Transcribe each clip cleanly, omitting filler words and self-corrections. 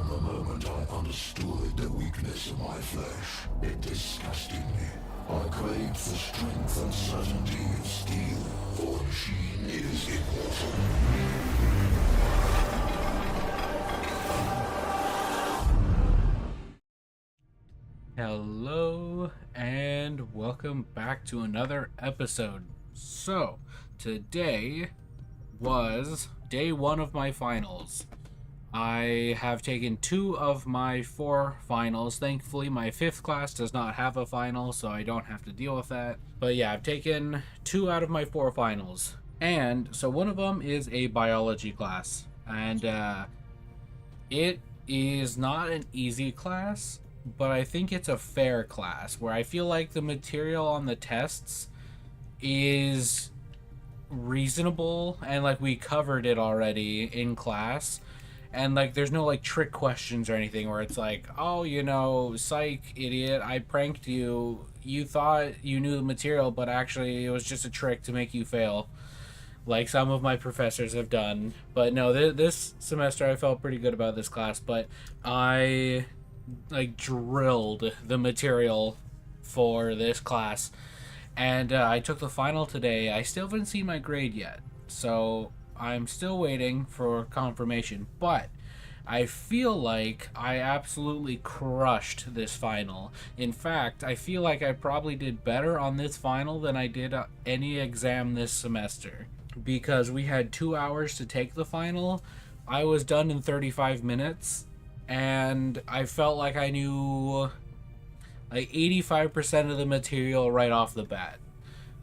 the moment I understood the weakness of my flesh, it disgusted me. I craved the strength and certainty of steel, for a machine is immortal. Hello and welcome back to another episode. So, today was day one of my finals. I have taken 2 of my 4 finals. Thankfully, my 5th class does not have a final, so I don't have to deal with that. But yeah, I've taken 2 out of my 4 finals. And so one of them is a biology class. And it is not an easy class, but I think it's a fair class where I feel like the material on the tests is reasonable and like we covered it already in class, and like there's no like trick questions or anything where it's like, oh, you know, psych idiot, I pranked you, you thought you knew the material but actually it was just a trick to make you fail, like some of my professors have done. But no, this semester I felt pretty good about this class, but I like drilled the material for this class, and I took the final today. I still haven't seen my grade yet, so I'm still waiting for confirmation, but I feel like I absolutely crushed this final. In fact, I feel like I probably did better on this final than I did any exam this semester, because we had 2 hours to take the final. I was done in 35 minutes, and I felt like I knew like 85% of the material right off the bat.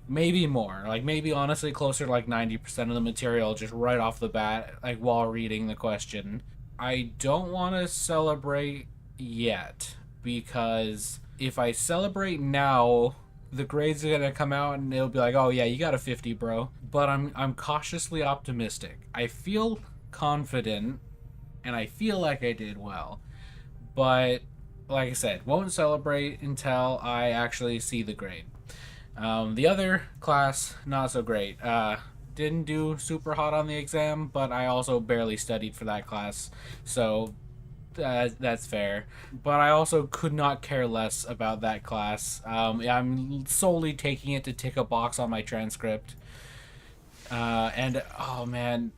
Maybe more. Like maybe honestly closer to like 90% of the material just right off the bat, like while reading the question. I don't want to celebrate yet, because if I celebrate now, the grades are gonna come out and it'll be like, oh yeah, you got a 50, bro. But I'm cautiously optimistic. I feel confident and I feel like I did well, but like I said, won't celebrate until I actually see the grade. The other class, not so great. Didn't do super hot on the exam, but I also barely studied for that class, so that's fair. But I also could not care less about that class. I'm solely taking it to tick a box on my transcript. And oh man,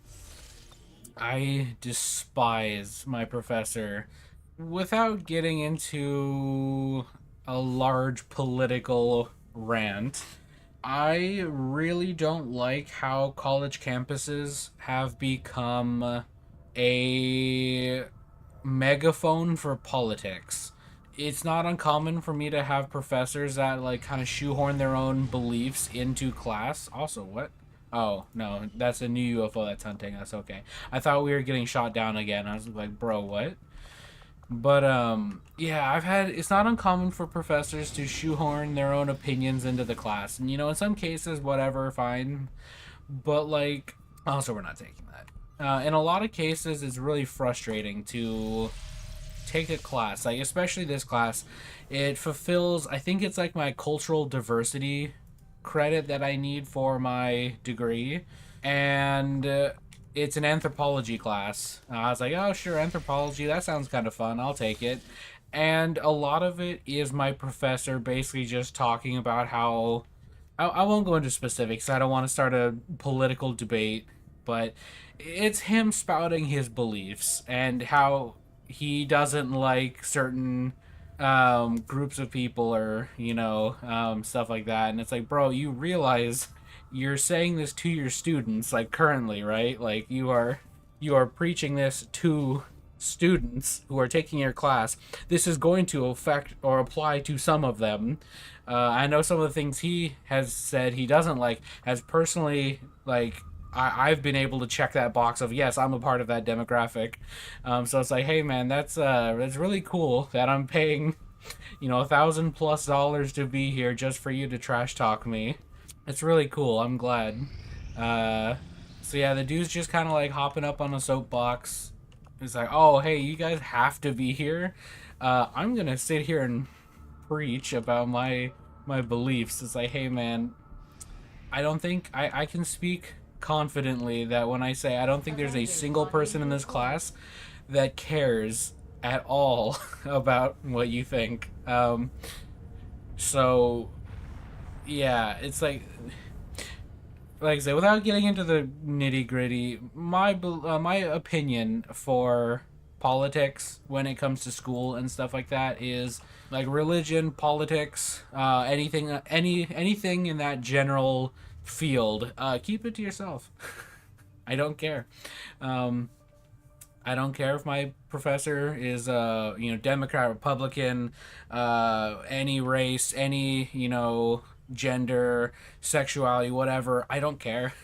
I despise my professor. Without getting into a large political rant, I really don't like how college campuses have become a megaphone for politics. It's not uncommon for me to have professors that like kind of shoehorn their own beliefs into class. Also, what? Oh, no, that's a new UFO that's hunting us. Okay. I thought we were getting shot down again. I was like, bro, what? But yeah, it's not uncommon for professors to shoehorn their own opinions into the class. And you know, in some cases, whatever, fine. But like, also we're not taking that. In a lot of cases, it's really frustrating to take a class, like especially this class. It fulfills, I think it's like my cultural diversity credit that I need for my degree, and it's an anthropology class. I was like, oh sure, anthropology, that sounds kind of fun, I'll take it. And a lot of it is my professor basically just talking about how I won't go into specifics, I don't want to start a political debate, but it's him spouting his beliefs and how he doesn't like certain groups of people, or you know, stuff like that. And it's like, bro, you realize you're saying this to your students like currently, right? Like you are preaching this to students who are taking your class. This is going to affect or apply to some of them. I know some of the things he has said he doesn't like has personally, like, I've been able to check that box of yes, I'm a part of that demographic. So it's like, hey man, that's really cool that I'm paying, you know, $1,000+ to be here just for you to trash talk me. It's really cool. I'm glad. So yeah, the dude's just kind of like hopping up on a soapbox. It's like, oh hey, you guys have to be here. I'm gonna sit here and preach about my beliefs. It's like, hey man, I don't think I can speak confidently that when I say I don't think there's a single person in this class that cares at all about what you think. So yeah, it's like I say, without getting into the nitty gritty, my opinion for politics when it comes to school and stuff like that is like religion, politics, anything in that general field. Keep it to yourself. I don't care. Um, I don't care if my professor is Democrat, Republican, any race, any gender, sexuality, whatever. I don't care.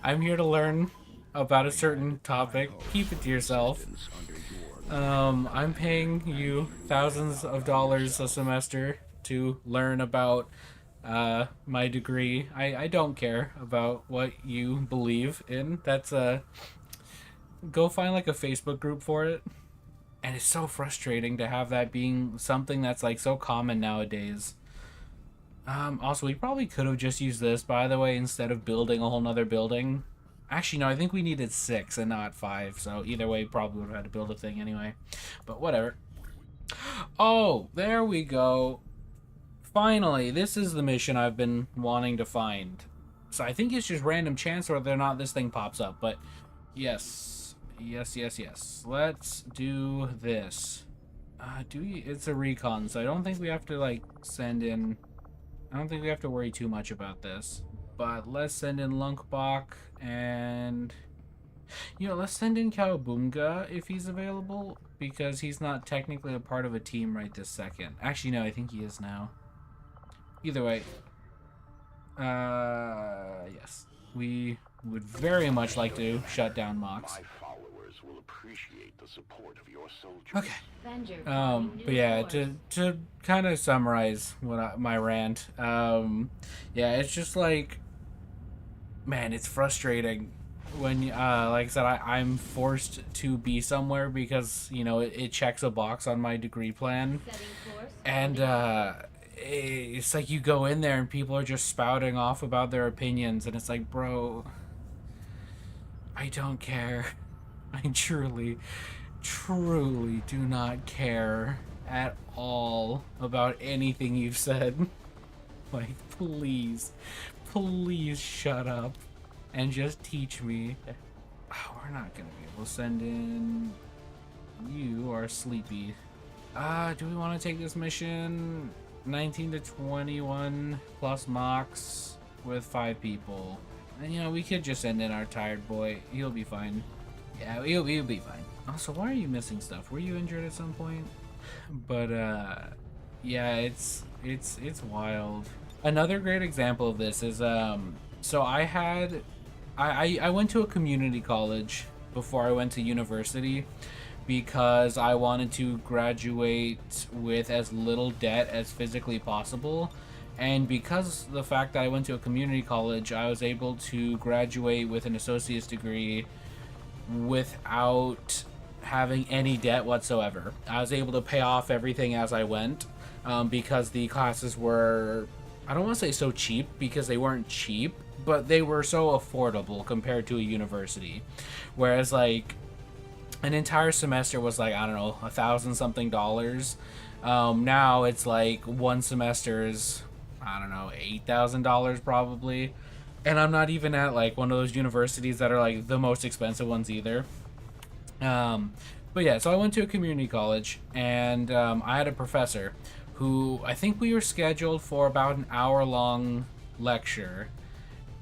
I'm here to learn about a certain topic. Keep it to yourself. I'm paying you thousands of dollars a semester to learn about my degree. I don't care about what you believe in. That's go find like a Facebook group for it. And it's so frustrating to have that being something that's like so common nowadays. Also, we probably could have just used this, by the way, instead of building a whole nother building. Actually, no, I think we needed 6 and not 5, so either way, probably would have had to build a thing anyway. But whatever. Oh, there we go. Finally, this is the mission I've been wanting to find. So I think it's just random chance whether or not this thing pops up, but yes. Yes. Let's do this. It's a recon, so I don't think we have to, like, send in... I don't think we have to worry too much about this. But let's send in Lunkbach and... let's send in Cowabunga if he's available, because he's not technically a part of a team right this second. Actually, no, I think he is now. Either way. Yes. We would very much like to shut down Mox. Will appreciate the support of your soldiers. Okay. But yeah, to kind of summarize my rant, yeah, it's just like, man, it's frustrating when, like I said, I'm forced to be somewhere because, it checks a box on my degree plan, and, it's like you go in there and people are just spouting off about their opinions, and it's like, bro, I don't care. I truly do not care at all about anything you've said. Like, please shut up and just teach me. Oh, we're not gonna be able to send in... You are sleepy. Do we want to take this mission? 19 to 21 plus Mox with 5 people. And, we could just send in our tired boy. He'll be fine. Yeah, he'll be fine. Also, why are you missing stuff? Were you injured at some point? But, yeah, it's wild. Another great example of this is, so I went to a community college before I went to university because I wanted to graduate with as little debt as physically possible. And because the fact that I went to a community college, I was able to graduate with an associate's degree without having any debt whatsoever. I was able to pay off everything as I went, because the classes were, I don't want to say so cheap, because they weren't cheap, but they were so affordable compared to a university. Whereas, like, an entire semester was like, I don't know, $1,000 something. Now it's like one semester is, I don't know, $8,000 probably. And I'm not even at like one of those universities that are like the most expensive ones either. But yeah, so I went to a community college, and I had a professor who, I think we were scheduled for about an hour-long lecture,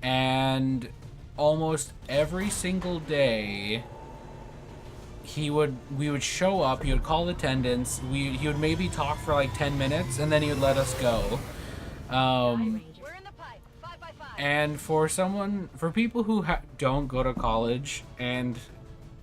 and almost every single day we would show up, he would call attendance, he would maybe talk for like 10 minutes, and then he would let us go. And for people who don't go to college and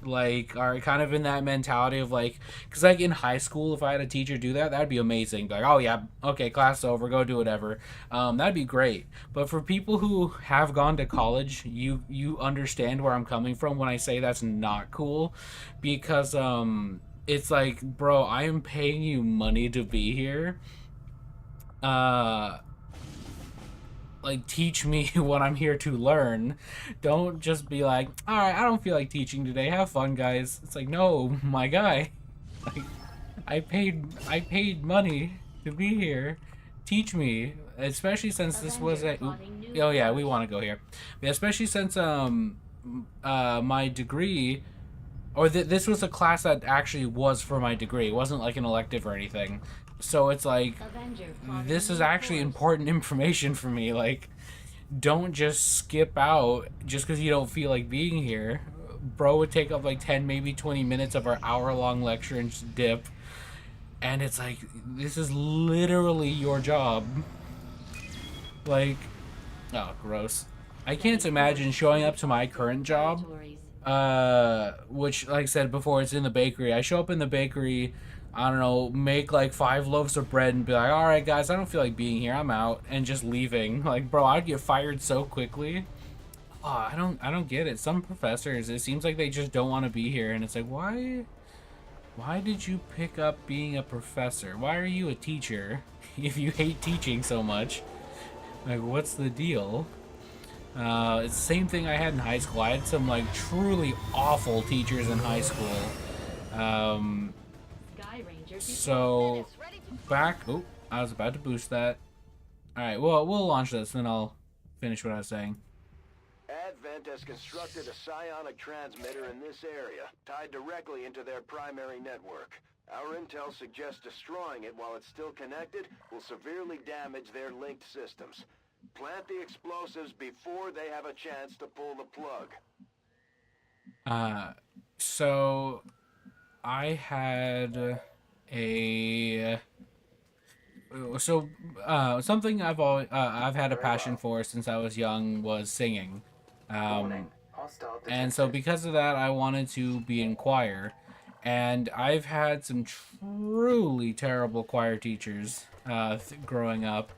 like are kind of in that mentality of like, because like in high school, if I had a teacher do that, that'd be amazing. Like, oh yeah, okay, class over, go do whatever. That'd be great. But for people who have gone to college, you understand where I'm coming from when I say that's not cool, because it's like, bro, I am paying you money to be here. Like, teach me what I'm here to learn. Don't just be like, alright, I don't feel like teaching today, have fun, guys. It's like, no, my guy. Like, I paid money to be here. Teach me, especially since this was a. Oh yeah, we want to go here. Yeah, especially since my degree, or this was a class that actually was for my degree. It wasn't like an elective or anything. So it's like, this is actually important information for me. Like, don't just skip out just because you don't feel like being here. Bro would take up like 10, maybe 20 minutes of our hour-long lecture and just dip. And it's like, this is literally your job. Like, oh, gross. I can't imagine showing up to my current job, which, like I said before, it's in the bakery. I show up in the bakery, I don't know, make like 5 loaves of bread and be like, all right, guys, I don't feel like being here. I'm out, and just leaving. Like, bro, I'd get fired so quickly. Oh, I don't get it. Some professors, it seems like they just don't want to be here, and it's like, why did you pick up being a professor? Why are you a teacher if you hate teaching so much? Like, what's the deal? It's the same thing I had in high school. I had some, like, truly awful teachers in high school. So, back... Oh, I was about to boost that. Alright, well, we'll launch this, then I'll finish what I was saying. Advent has constructed a psionic transmitter in this area, tied directly into their primary network. Our intel suggests destroying it while it's still connected will severely damage their linked systems. Plant the explosives before they have a chance to pull the plug. So I had something I've had a passion for since I was young was singing. And so because of that, I wanted to be in choir. And I've had some truly terrible choir teachers growing up.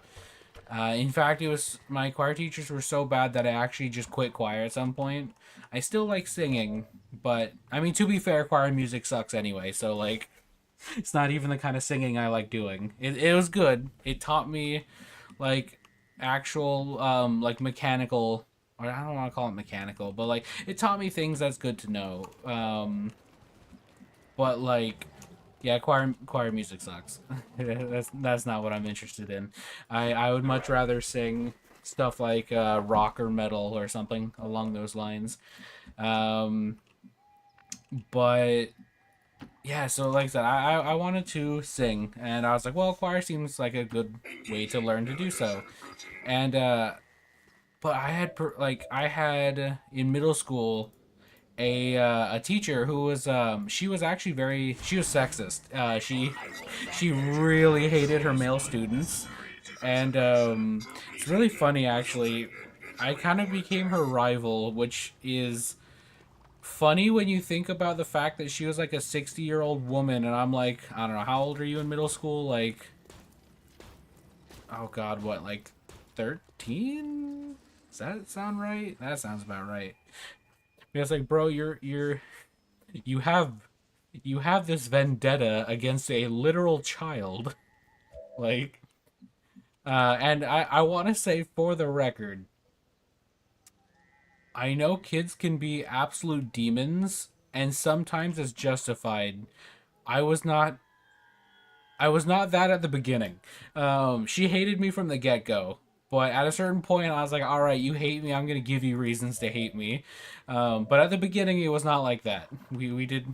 In fact, my choir teachers were so bad that I actually just quit choir at some point. I still like singing, but, I mean, to be fair, choir music sucks anyway, so, like, it's not even the kind of singing I like doing. It was good. It taught me, like, actual, like, mechanical... Or I don't want to call it mechanical, but, like, it taught me things that's good to know. But, like, yeah, choir music sucks. that's not what I'm interested in. I would much rather sing stuff like rock or metal or something along those lines. But yeah, so like I said, I wanted to sing, and I was like, well, choir seems like a good way to learn to do so. And but I had in middle school a teacher who was she was actually she was sexist. She really hated her male students, and it's really funny actually. I kind of became her rival, which is funny when you think about the fact that she was like a 60-year-old woman, and I'm like, I don't know, how old are you in middle school? Like, oh god, what, like 13? Does that sound right? That sounds about right. It's like, bro, you have this vendetta against a literal child. Like, and I want to say for the record, I know kids can be absolute demons, and sometimes it's justified. I was not that at the beginning. She hated me from the get-go. But at a certain point, I was like, all right, you hate me. I'm going to give you reasons to hate me. But at the beginning, it was not like that. We did...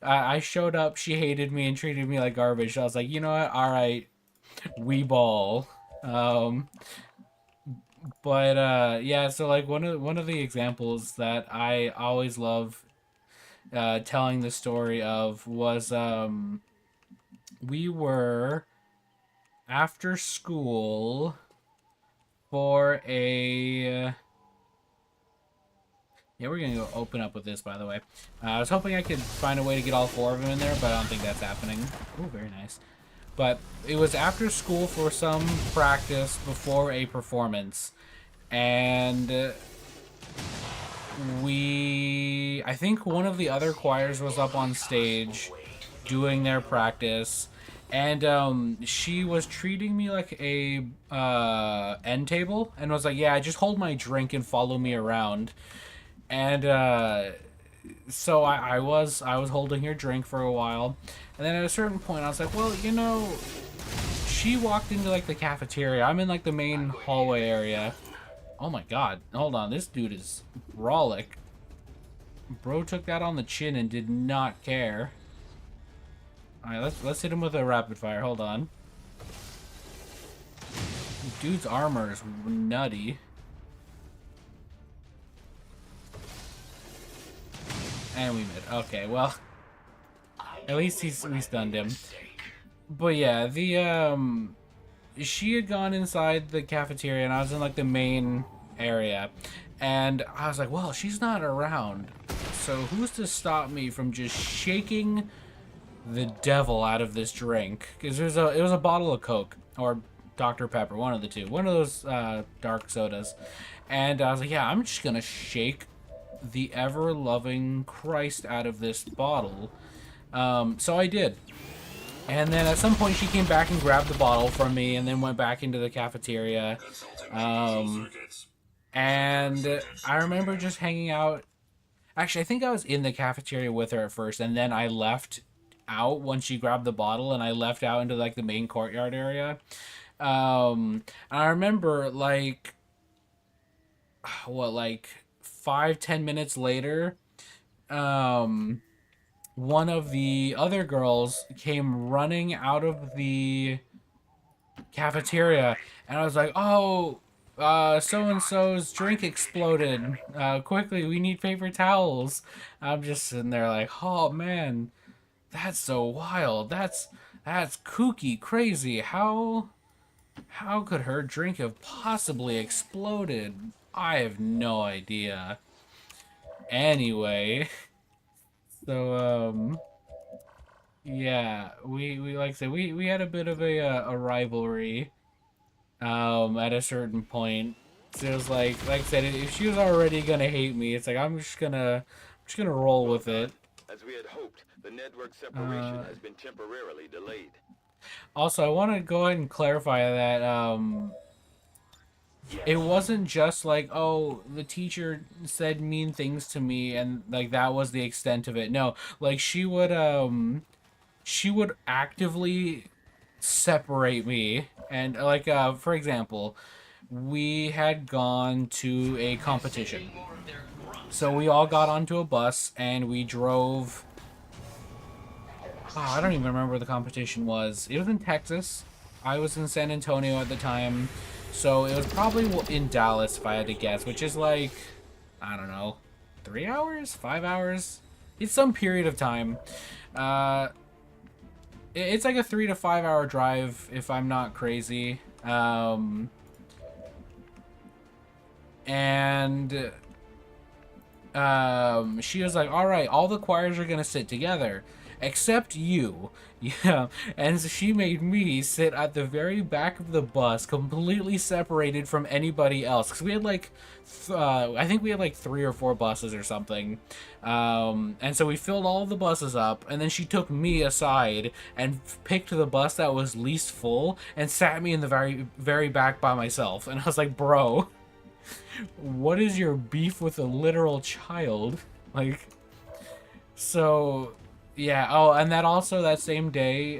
I showed up, she hated me and treated me like garbage. I was like, you know what? All right, we ball. But yeah, so like one of the examples that I always love telling the story of was we were after school for a... Yeah, we're gonna go open up with this, by the way. I was hoping I could find a way to get all 4 of them in there, but I don't think that's happening. Oh, very nice. But it was after school for some practice before a performance. And I think one of the other choirs was up on stage doing their practice. And she was treating me like a end table and was like, yeah, just hold my drink and follow me around. And so I was holding her drink for a while, and then at a certain point I was like, well, you know, she walked into like the cafeteria. I'm in like the main hallway area. Oh my god, hold on, this dude is brolic. Bro took that on the chin and did not care. Alright, let's hit him with a rapid fire. Hold on. Dude's armor is nutty. And we mid. Okay, well, at least we stunned him. But yeah, she had gone inside the cafeteria and I was in like the main area. And I was like, well, she's not around. So who's to stop me from just shaking the devil out of this drink? Because it was a bottle of Coke or Dr. Pepper, one of the two. One of those dark sodas. And I was like, yeah, I'm just going to shake the ever-loving Christ out of this bottle. So I did. And then at some point she came back and grabbed the bottle from me and then went back into the cafeteria. And I remember just hanging out. Actually, I think I was in the cafeteria with her at first, and then I left out when she grabbed the bottle, and I left out into like the main courtyard area. And I remember like 5-10 minutes later, one of the other girls came running out of the cafeteria, and I was like, oh, so-and-so's drink exploded. Quickly, we need paper towels. I'm just sitting there like, oh man, that's so wild. That's kooky, crazy. How could her drink have possibly exploded? I have no idea. Anyway, so yeah, we like I said, we had a bit of a rivalry at a certain point. So it was like I said, if she was already gonna hate me, it's like I'm just gonna roll with it. As we had hoped, the network separation has been temporarily delayed. Also, I want to go ahead and clarify that it wasn't just like, oh, the teacher said mean things to me and like that was the extent of it. No, like she would actively separate me. And like for example, we had gone to a competition. So we all got onto a bus and we drove. Oh, I don't even remember where the competition was. It was in Texas. I was in San Antonio at the time. So it was probably in Dallas, if I had to guess, which is like, I don't know, 3 hours? 5 hours? It's some period of time. It's like a 3 to 5 hour drive, if I'm not crazy. She was like, all right, all the choirs are going to sit together. Except you. Yeah. And so she made me sit at the very back of the bus, completely separated from anybody else. Because we had like, I think we had like 3 or 4 buses or something. And so we filled all the buses up. And then she took me aside and picked the bus that was least full and sat me in the very, very back by myself. And I was like, bro, what is your beef with a literal child? Like, so... yeah, oh, and that same day,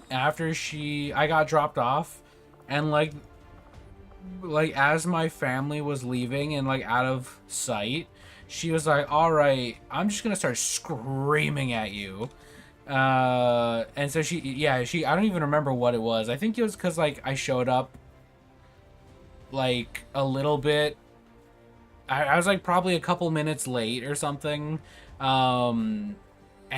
after I got dropped off, and like as my family was leaving and like out of sight, she was like, all right, I'm just gonna start screaming at you. And so I don't even remember what it was. I think it was because like I showed up like a little bit, I was like probably a couple minutes late or something. And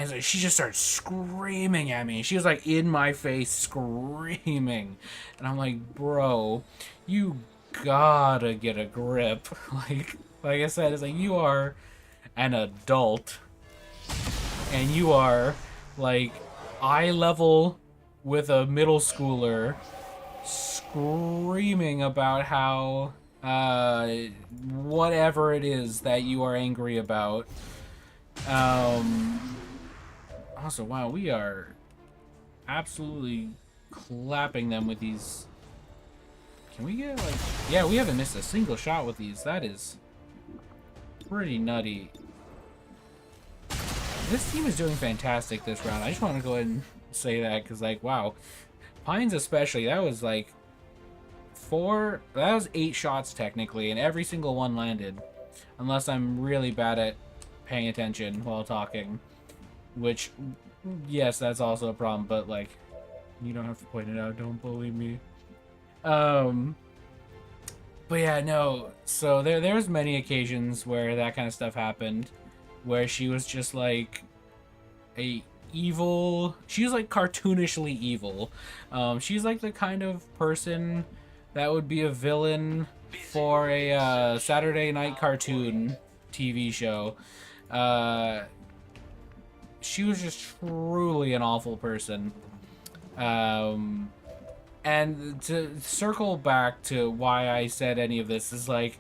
so she just started screaming at me. She was like in my face screaming. And I'm like, bro, you gotta get a grip. Like I said, it's like you are an adult. And you are like eye level with a middle schooler screaming about how whatever it is that you are angry about. Also, wow, we are absolutely clapping them with these. Can we get like, yeah, we haven't missed a single shot with these. That is pretty nutty. this team is doing fantastic this round. I just want to go ahead and say that because, like, wow. Pines especially, that was like that was 8 shots technically, and every single one landed. Unless I'm really bad at paying attention while talking. Which, yes, that's also a problem, but, like, you don't have to point it out, don't bully me. But yeah, no, so there's many occasions where that kind of stuff happened, where she was just like she was like cartoonishly evil. She's like the kind of person that would be a villain for a Saturday night cartoon TV show. She was just truly an awful person. And to circle back to why I said any of this is like,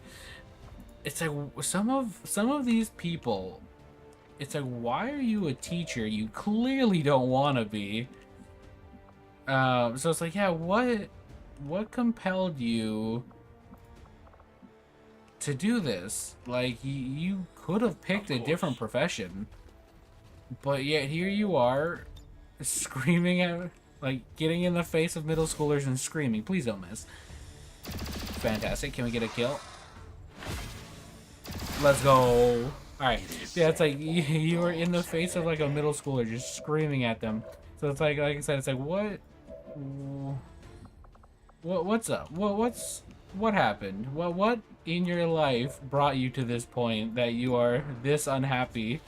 it's like some of these people, it's like, why are you a teacher? You clearly don't want to be. So it's like, yeah, what compelled you to do this? Like, you could have picked a different profession, but yet here you are, screaming at, like, getting in the face of middle schoolers and screaming. Please don't miss. Fantastic. Can we get a kill? Let's go. Alright. Yeah, it's like you were in the face of like a middle schooler just screaming at them. So it's like I said, it's like what's up? What happened? What in your life brought you to this point that you are this unhappy?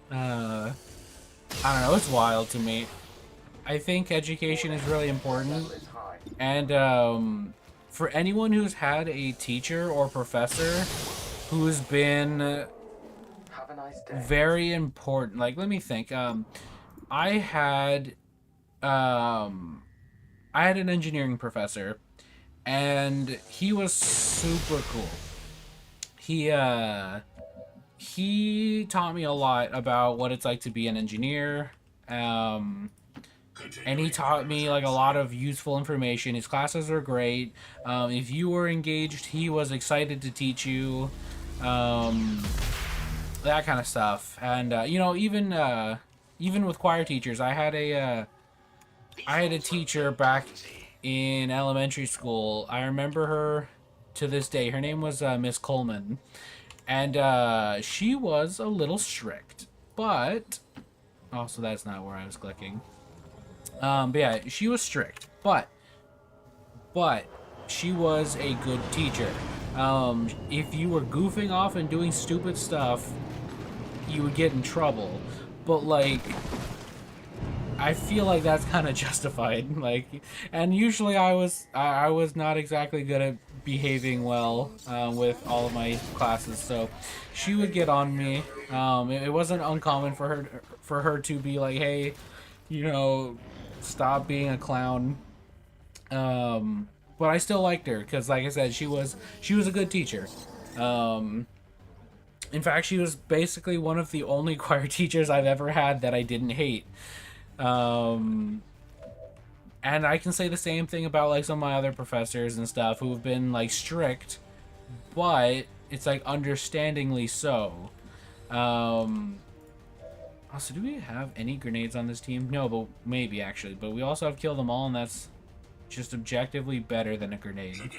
I don't know, it's wild to me. I think education is really important, and for anyone who's had a teacher or professor who's been very important, like, let me think. I had an engineering professor, and he was super cool. He taught me a lot about what it's like to be an engineer. And he taught me like a lot of useful information. His classes are great. If you were engaged, he was excited to teach you. That kind of stuff. And you know, even with choir teachers, I had a teacher back in elementary school. I remember her to this day. Her name was Miss Coleman, and she was a little strict. But also, that's not where I was clicking. But yeah, she was strict, but she was a good teacher. If you were goofing off and doing stupid stuff, you would get in trouble. But like, I feel like that's kind of justified. Like, and usually I was not exactly good at behaving well with all of my classes, so she would get on me. It wasn't uncommon for her to be like, hey, you know, stop being a clown. But I still liked her because, like I said, she was a good teacher. In fact, she was basically one of the only choir teachers I've ever had that I didn't hate. And I can say the same thing about like some of my other professors and stuff who have been like strict, but it's like understandingly so. Also, do we have any grenades on this team? No, but maybe actually. But we also have Kill Them All, and that's just objectively better than a grenade.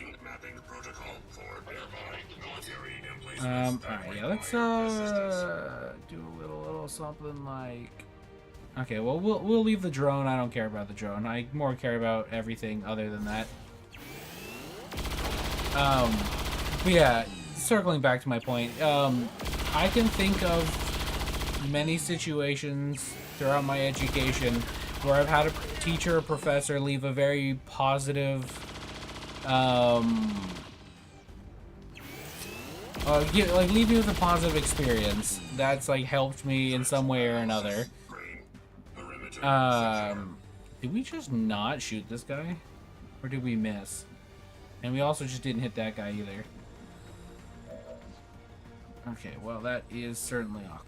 Alright, yeah, let's do a little something like. Okay, well we'll leave the drone. I don't care about the drone. I more care about everything other than that. But yeah, circling back to my point, I can think of many situations throughout my education where I've had a teacher or professor leave a very positive, leave me with a positive experience that's like helped me in some way or another. Did we just not shoot this guy? Or did we miss? And we also just didn't hit that guy either. Okay, well that is certainly awkward.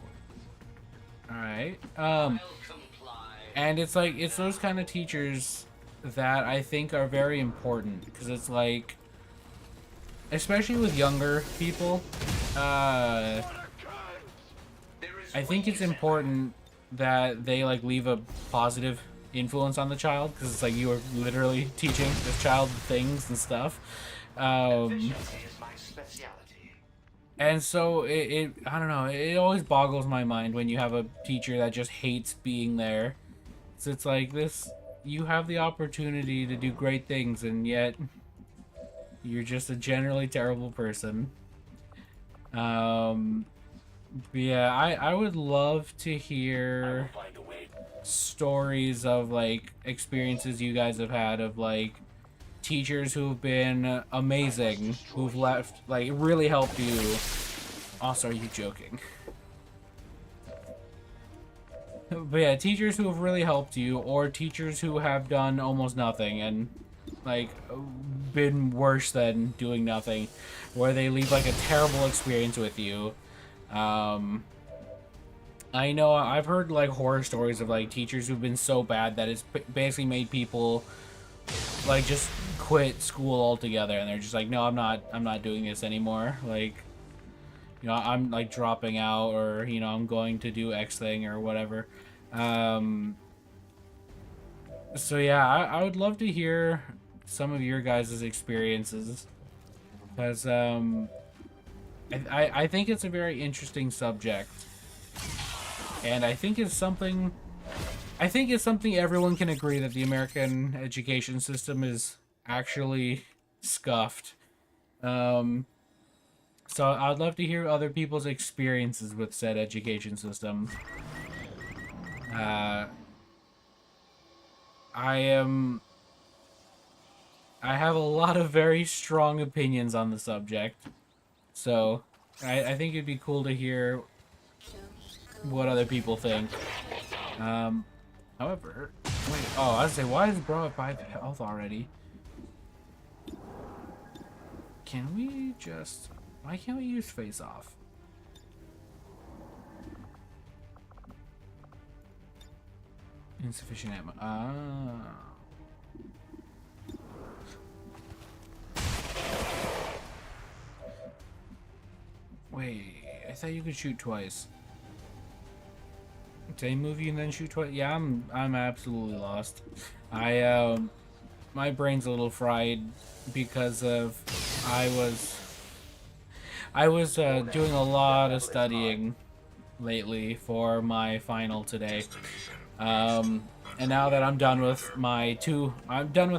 Alright. And it's like, it's those kind of teachers that I think are very important, because it's like, especially with younger people, I think it's important that they like leave a positive influence on the child, because it's like you are literally teaching this child things and stuff. And so I don't know, it always boggles my mind when you have a teacher that just hates being there. So it's like this, you have the opportunity to do great things, and yet you're just a generally terrible person. But yeah, I would love to hear stories of like experiences you guys have had of like teachers who've been amazing, who've left, like really helped you. Also, are you joking? But yeah, teachers who have really helped you, or teachers who have done almost nothing and like been worse than doing nothing, where they leave like a terrible experience with you. I know I've heard like horror stories of like teachers who've been so bad that it's basically made people like just quit school altogether, and they're just like, no, I'm not doing this anymore. Like, you know, I'm like dropping out, or you know, I'm going to do X thing or whatever. So yeah, I would love to hear some of your guys' experiences, because I think it's a very interesting subject, and I think it's something everyone can agree that the American education system is actually scuffed. So I'd love to hear other people's experiences with said education system. I have a lot of very strong opinions on the subject, so I think it'd be cool to hear what other people think. However, wait, oh, I was say, why is bro at 5 health already? Can we just, why can't we use face off? Insufficient ammo. Ah. Wait, I thought you could shoot twice. Did I move you and then shoot twice? Yeah, I'm absolutely lost. My brain's a little fried because of I was doing a lot of studying lately for my final today. And now that I'm done with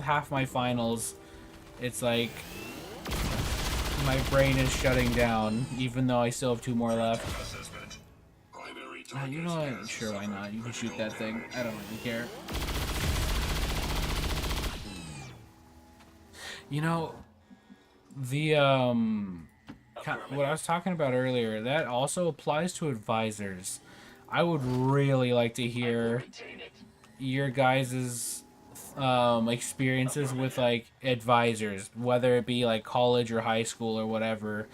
half my finals, it's like my brain is shutting down, even though I still have 2 more left. You know what? Sure, why not? You can shoot that thing. I don't really care. You know, the what I was talking about earlier, that also applies to advisors. I would really like to hear your guys's experiences with like advisors, whether it be like college or high school or whatever.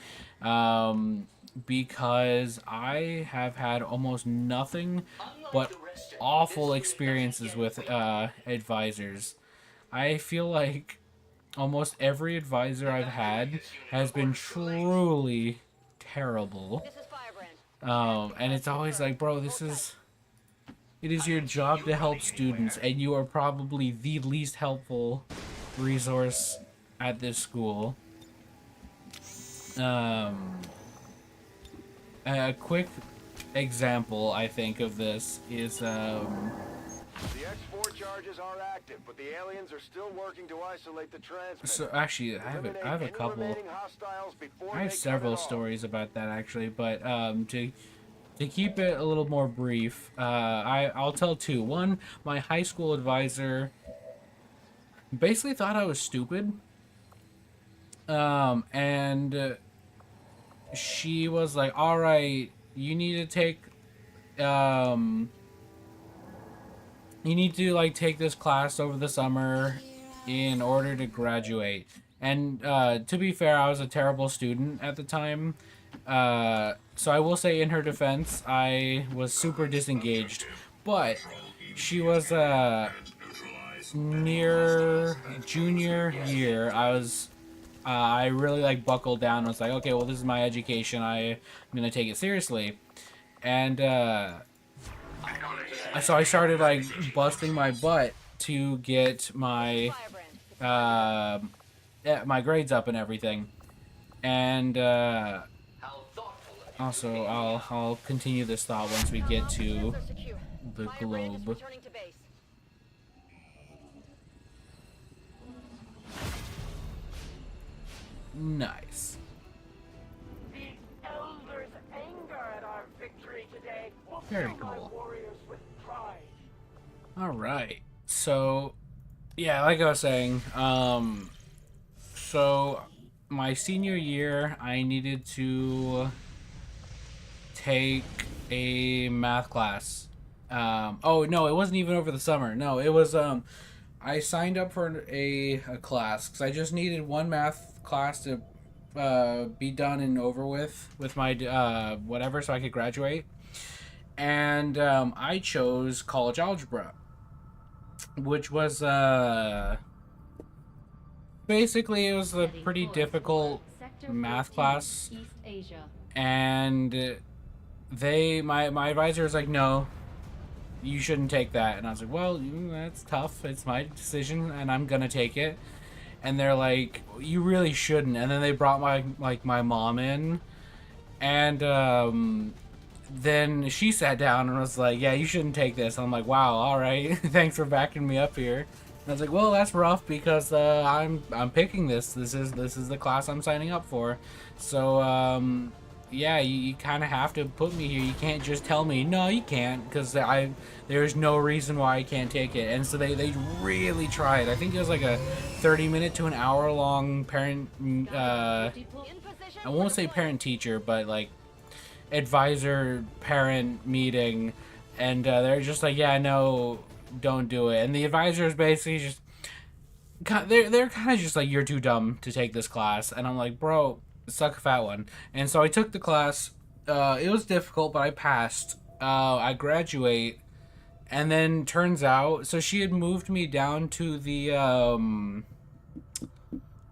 Because I have had almost nothing but awful experiences with advisors. I feel like almost every advisor I've had has been truly terrible. And it's always like, bro, it is your job to help students, and you are probably the least helpful resource at this school. A quick example, I think, of this is The X4 charges are active, but the aliens are still working to isolate the transmitter. so actually I have a couple. I have several stories about that actually, but to keep it a little more brief, I'll tell 2. One, my high school advisor basically thought I was stupid, and she was like, all right, you need to take take this class over the summer in order to graduate. And to be fair, I was a terrible student at the time, so I will say in her defense, I was super disengaged. But she was near junior year. I really like buckled down and was like, okay, well, this is my education. I'm gonna take it seriously. And so I started like busting my butt to get my my grades up and everything. And also I'll continue this thought once we get to the globe. Nice. The elders' anger at our victory today will Very fill my cool. warriors with pride. All right. So, yeah, like I was saying, so my senior year, I needed to take a math class. Oh no, it wasn't even over the summer. No, it was I signed up for a class because I just needed one math class to be done and over with my whatever, so I could graduate. And I chose college algebra, which was basically it was a pretty difficult math class, and my advisor was like, no, you shouldn't take that. And I was like, well, that's tough, it's my decision and I'm gonna take it. And they're like, you really shouldn't. And then they brought my mom in, and then she sat down and was like, yeah, you shouldn't take this. And I'm like, wow, all right. Thanks for backing me up here. And I was like, well, that's rough because I'm picking this. This is the class I'm signing up for. So yeah, you kind of have to put me here. You can't just tell me no, you can't, because there's no reason why I can't take it. And so they really tried. I think it was like a 30-minute to an hour long parent I won't say parent teacher, but like advisor parent meeting, and they're just like, yeah, no, don't do it. And the advisor is basically just they're kind of just like, you're too dumb to take this class. And I'm like, bro, suck a fat one. And so I took the class. It was difficult, but I passed. I graduate, and then turns out, so she had moved me down to the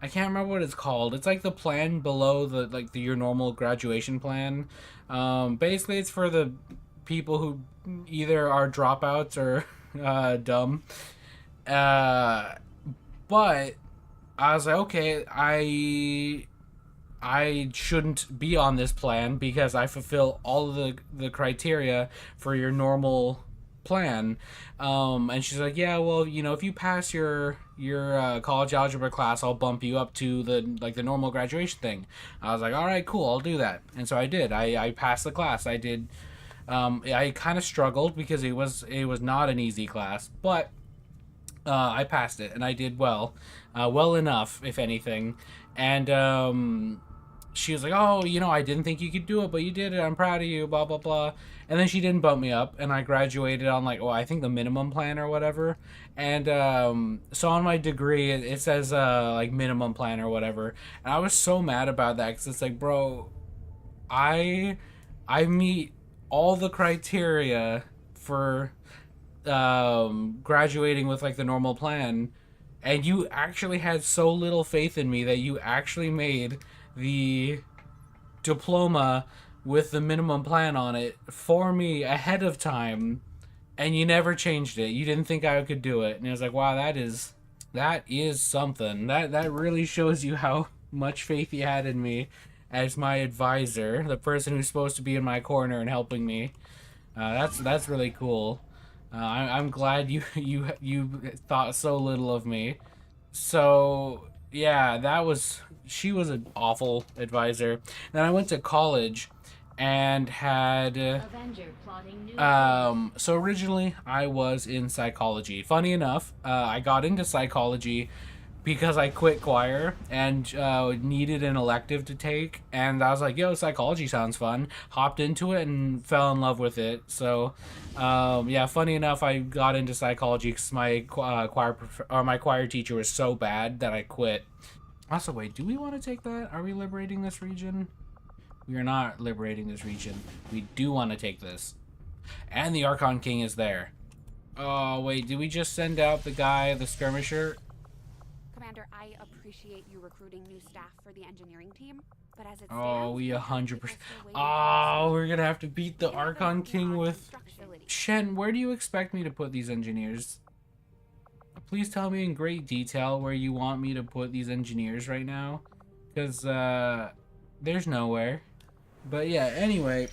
I can't remember what it's called. It's like the plan below your normal graduation plan. Basically, it's for the people who either are dropouts or dumb. But I was like, okay, I shouldn't be on this plan because I fulfill all of the criteria for your normal plan. And she's like, yeah, well, if you pass your college algebra class, I'll bump you up to the normal graduation thing. I was like, all right, cool, I'll do that. And so I did. I passed the class. I did. I kind of struggled because it was not an easy class, but I passed it and I did well enough, if anything. And she was like, oh, I didn't think you could do it, but you did it. I'm proud of you, blah, blah, blah. And then she didn't bump me up, and I graduated on, I think the minimum plan or whatever. And so on my degree, it says, minimum plan or whatever. And I was so mad about that, because it's like, bro, I meet all the criteria for graduating with, the normal plan, and you actually had so little faith in me that you actually made the diploma with the minimum plan on it for me ahead of time, and you never changed it. You didn't think I could do it. And I was like, wow, that is something. That really shows you how much faith you had in me as my advisor, the person who's supposed to be in my corner and helping me. That's really cool. I'm glad you thought so little of me. So yeah, she was an awful advisor. Then I went to college and had so originally I was in psychology. Funny enough, I got into psychology because I quit choir and needed an elective to take, and I was like, yo, psychology sounds fun. Hopped into it and fell in love with it. So yeah, funny enough, I got into psychology because my choir teacher was so bad that I quit. Also, wait, do we want to take that? Are we liberating this region? We are not liberating this region. We do want to take this. And the Archon King is there. Oh, wait, did we just send out the guy, the skirmisher? Commander, I appreciate you recruiting new staff for the engineering team. But as it Oh, stands, we have 100%. people still waiting Oh, we're gonna have to beat the for us. Archon King with. Construction. Shen, where do you expect me to put these engineers? Please tell me in great detail where you want me to put these engineers right now. Because, there's nowhere. But yeah, anyway.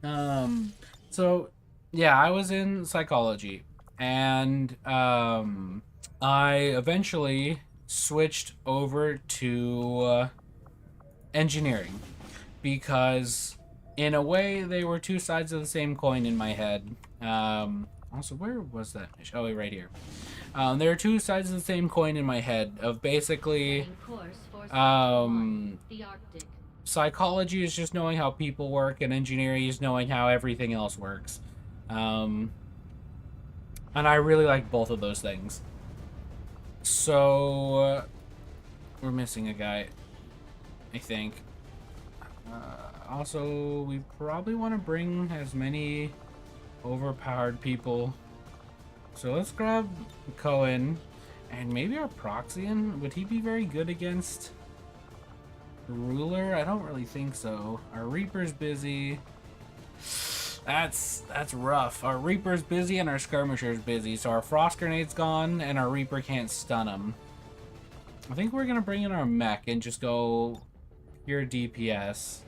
So, yeah, I was in psychology. And, I eventually switched over to engineering. Because, in a way, they were two sides of the same coin in my head. Also, where was that? Oh, right here. There are two sides of the same coin in my head of basically, psychology is just knowing how people work and engineering is knowing how everything else works. And I really like both of those things. So, we're missing a guy, I think. Also, we probably want to bring as many overpowered people. So let's grab Cohen and maybe our Proxian. Would he be very good against Ruler? I don't really think so. Our Reaper's busy. That's rough. Our Reaper's busy and our Skirmisher's busy. So our Frost Grenade's gone and our Reaper can't stun him. I think we're gonna bring in our mech and just go pure DPS.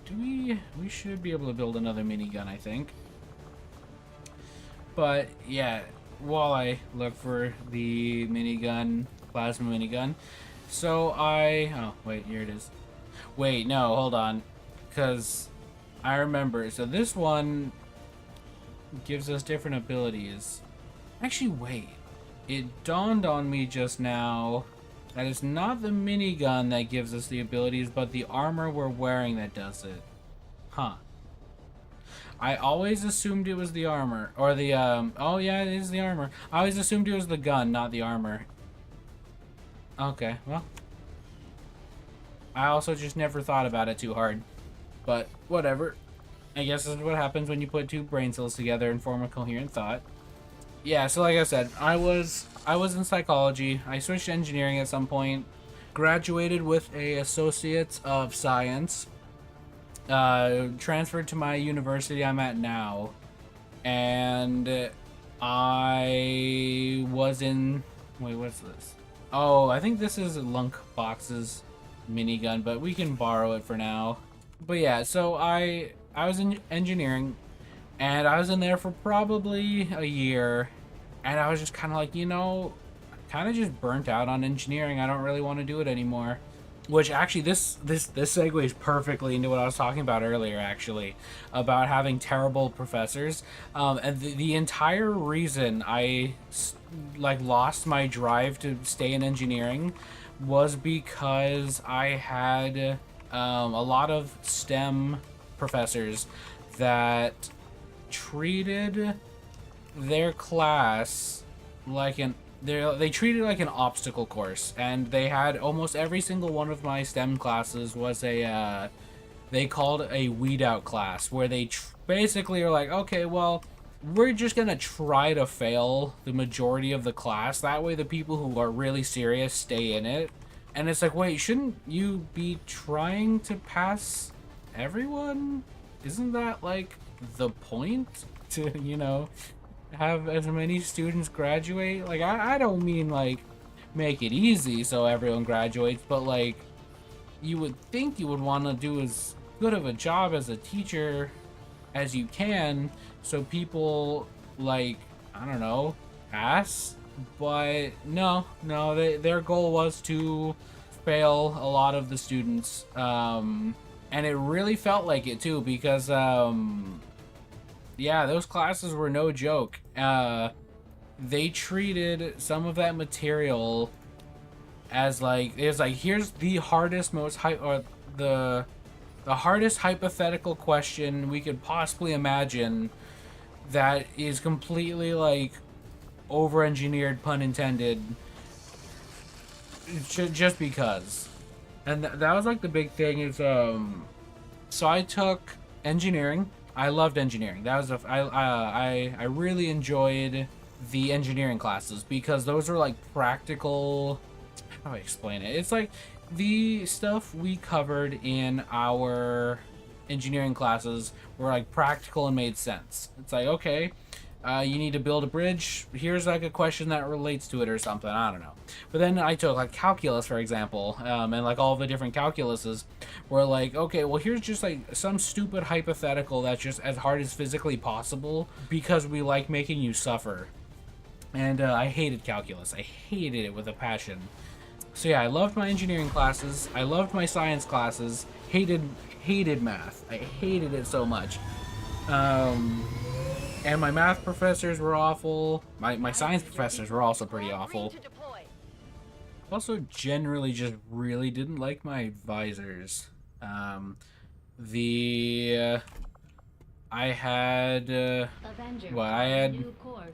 We should be able to build another minigun, I think. But yeah, while I look for the minigun, plasma minigun, so oh wait, here it is. Wait, no, hold on, because I remember. So this one gives us different abilities. Actually, wait, it dawned on me just now that it's not the minigun that gives us the abilities, but the armor we're wearing that does it. Huh. I always assumed it was the armor, or the, oh yeah, it is the armor. I always assumed it was the gun, not the armor. Okay, well. I also just never thought about it too hard. But, whatever. I guess this is what happens when you put two brain cells together and form a coherent thought. Yeah, so like I said, I was in psychology. I switched to engineering at some point. Graduated with a Associate of Science. Transferred to my university I'm at now, and I was in, wait, what's this? Oh, I think this is Lunk Box's minigun, but we can borrow it for now. But yeah, so I was in engineering, and I was in there for probably a year, and I was just kind of like, kind of just burnt out on engineering. I don't really want to do it anymore. Which actually, this segues perfectly into what I was talking about earlier, actually, about having terrible professors. And the entire reason I lost my drive to stay in engineering was because I had a lot of STEM professors that treated their class like they treated it like an obstacle course, and they had almost every single one of my STEM classes was a they called a weed out class, where they basically are like, okay, well, we're just gonna try to fail the majority of the class, that way the people who are really serious stay in it. And it's like, wait, shouldn't you be trying to pass everyone? Isn't that like the point to have as many students graduate? Like, I don't mean like make it easy so everyone graduates, but like, you would think you would want to do as good of a job as a teacher as you can so people, like, I don't know, pass. But no, their goal was to fail a lot of the students, and it really felt like it too, because yeah, those classes were no joke. They treated some of that material as like, it was like, here's the hardest, the hardest hypothetical question we could possibly imagine that is completely like over-engineered, pun intended, just because. And that was like the big thing is, so I took engineering. I loved engineering. That was I really enjoyed the engineering classes because those are like practical. How do I explain it? It's like the stuff we covered in our engineering classes were like practical and made sense. It's like, okay, you need to build a bridge. Here's like a question that relates to it or something. I don't know. But then I took like calculus, for example, and like all the different calculuses were like, okay, well, here's just like some stupid hypothetical that's just as hard as physically possible because we like making you suffer. And I hated calculus. I hated it with a passion. So yeah, I loved my engineering classes. I loved my science classes. Hated math. I hated it so much. And my math professors were awful. My science professors were also pretty awful. Also, generally, just really didn't like my advisors. I had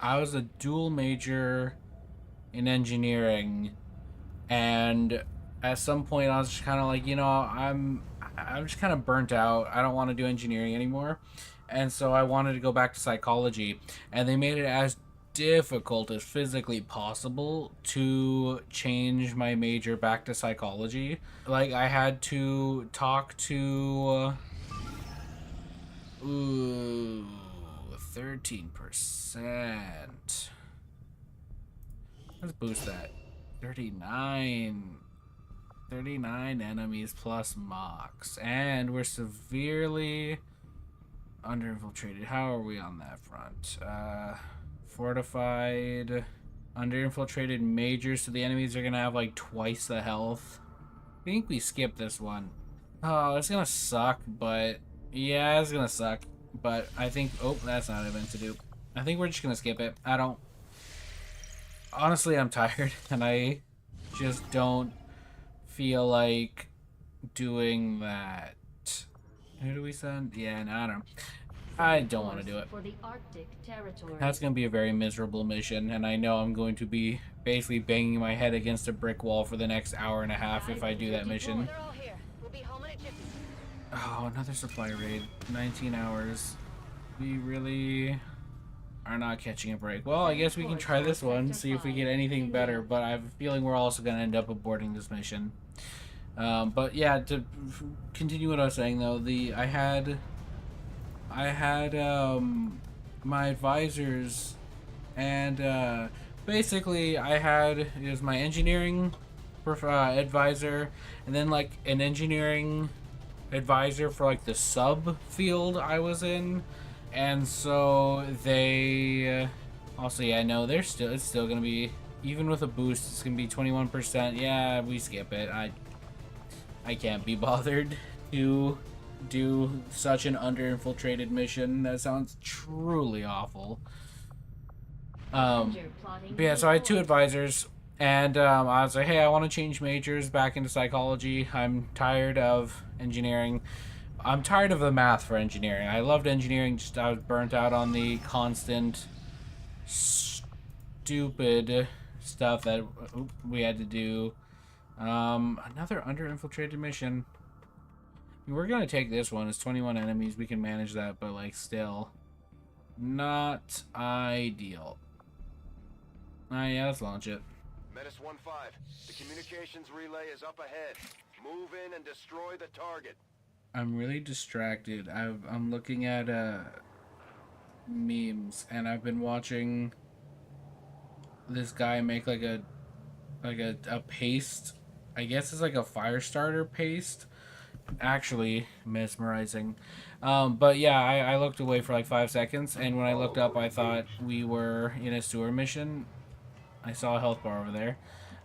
I was a dual major in engineering, and at some point I was just kind of like, you know, I'm just kind of burnt out. I don't want to do engineering anymore. And so I wanted to go back to psychology, and they made it as difficult as physically possible to change my major back to psychology. Like, I had to talk to 13%. Let's boost that. 39 enemies plus mocks, and we're severely under-infiltrated. How are we on that front? Fortified, under-infiltrated majors, so the enemies are gonna have like twice the health. I think we skipped this one. Oh, it's gonna suck, but yeah, it's gonna suck. But I think, oh, that's not even to do. I think we're just gonna skip it. Honestly, I'm tired, and I just don't feel like doing that. Who do we send? Yeah, no, I don't want to do it. That's going to be a very miserable mission, and I know I'm going to be basically banging my head against a brick wall for the next hour and a half if I do that mission. Oh, another supply raid. 19 hours. We really are not catching a break. Well, I guess we can try this one, see if we get anything better, but I have a feeling we're also going to end up aborting this mission. But yeah, to continue what I was saying though, I had my advisors, and basically it was my engineering advisor, and then like an engineering advisor for like the sub field I was in, and so they also, yeah, no, it's still gonna be, even with a boost, it's gonna be 21%. Yeah, we skip it. I can't be bothered to do such an under-infiltrated mission. That sounds truly awful. But yeah, so I had two advisors, and I was like, hey, I want to change majors back into psychology. I'm tired of engineering. I'm tired of the math for engineering. I loved engineering, just I was burnt out on the constant stupid stuff that we had to do. Another under-infiltrated mission. We're gonna take this one. It's 21 enemies. We can manage that, but like still not ideal. Yeah, let's launch it. Menace 1-5. The communications relay is up ahead. Move in and destroy the target. I'm really distracted. I'm looking at memes, and I've been watching this guy make like a paste. I guess it's like a fire starter paste. Actually mesmerizing. But yeah, I looked away for like 5 seconds, and when I looked up, I thought we were in a sewer mission. I saw a health bar over there.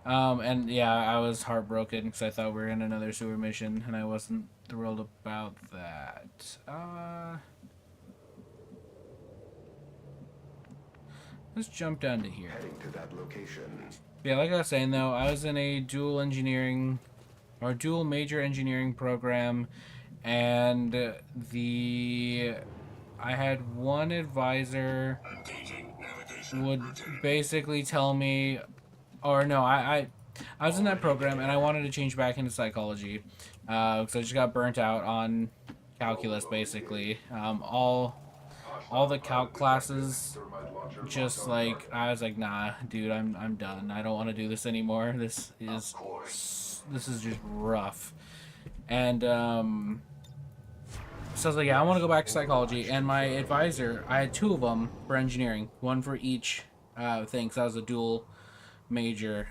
And yeah, I was heartbroken because I thought we were in another sewer mission, and I wasn't thrilled about that. Let's jump down to here. Heading to that location. Yeah, like I was saying though, I was in a dual major engineering program, and I had one advisor would basically tell me, or no, I was in that program and I wanted to change back into psychology, because I just got burnt out on calculus basically. All the calc classes, just like, I was like, nah, dude, I'm done. I don't want to do this anymore. This is is just rough. And so I was like, yeah, I want to go back to psychology. And my advisor, I had 2 of them for engineering, one for each thing, because I was a dual major.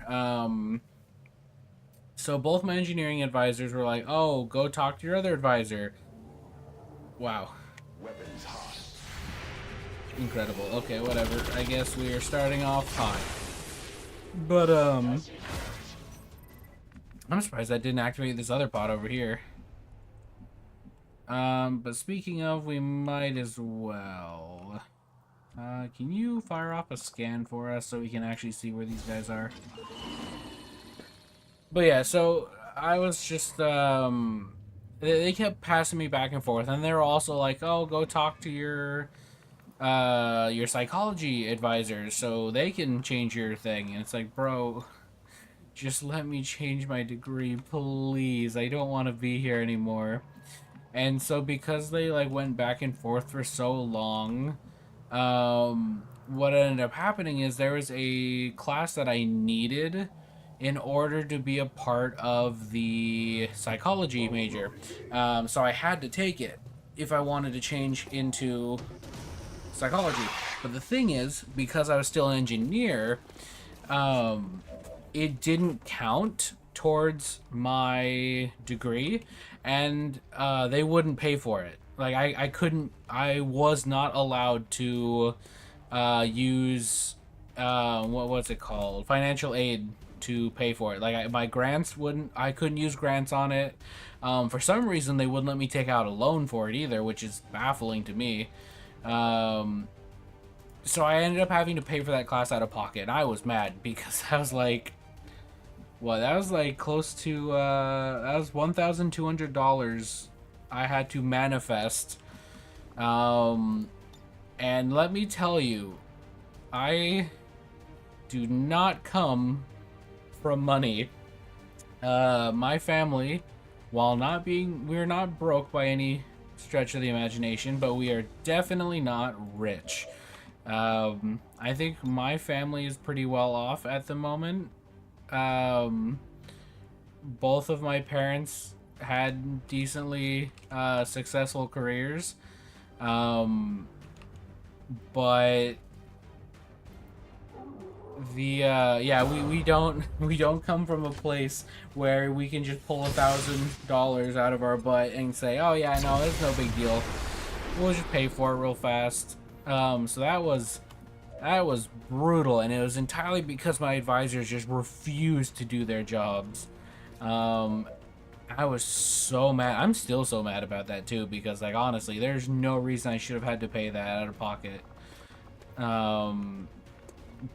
So both my engineering advisors were like, oh, go talk to your other advisor. Wow. Weapons hot. Incredible. Okay, whatever. I guess we are starting off high. But, I'm surprised I didn't activate this other pod over here. But speaking of, we might as well. Can you fire off a scan for us so we can actually see where these guys are? But yeah, so I was just, they kept passing me back and forth, and they were also like, oh, go talk to your psychology advisors so they can change your thing. And it's like, bro, just let me change my degree, please. I don't want to be here anymore. And so because they like went back and forth for so long, what ended up happening is there was a class that I needed in order to be a part of the psychology major. So I had to take it if I wanted to change into psychology. But the thing is, because I was still an engineer, it didn't count towards my degree, and they wouldn't pay for it. Like I was not allowed to use what's it called, financial aid to pay for it. Like my grants I couldn't use grants on it. For some reason they wouldn't let me take out a loan for it either, which is baffling to me. So I ended up having to pay for that class out of pocket, and I was mad because I was like, what, that was like close to that was $1,200 I had to manifest. And let me tell you, I do not come from money. My family, while we're not broke by any stretch of the imagination, but we are definitely not rich. I think my family is pretty well off at the moment. Both of my parents had decently successful careers, but we don't come from a place where we can just pull $1,000 out of our butt and say, oh yeah, no, it's no big deal, we'll just pay for it real fast. So that was brutal, and it was entirely because my advisors just refused to do their jobs. I was so mad. I'm still so mad about that too, because like honestly, there's no reason I should have had to pay that out of pocket.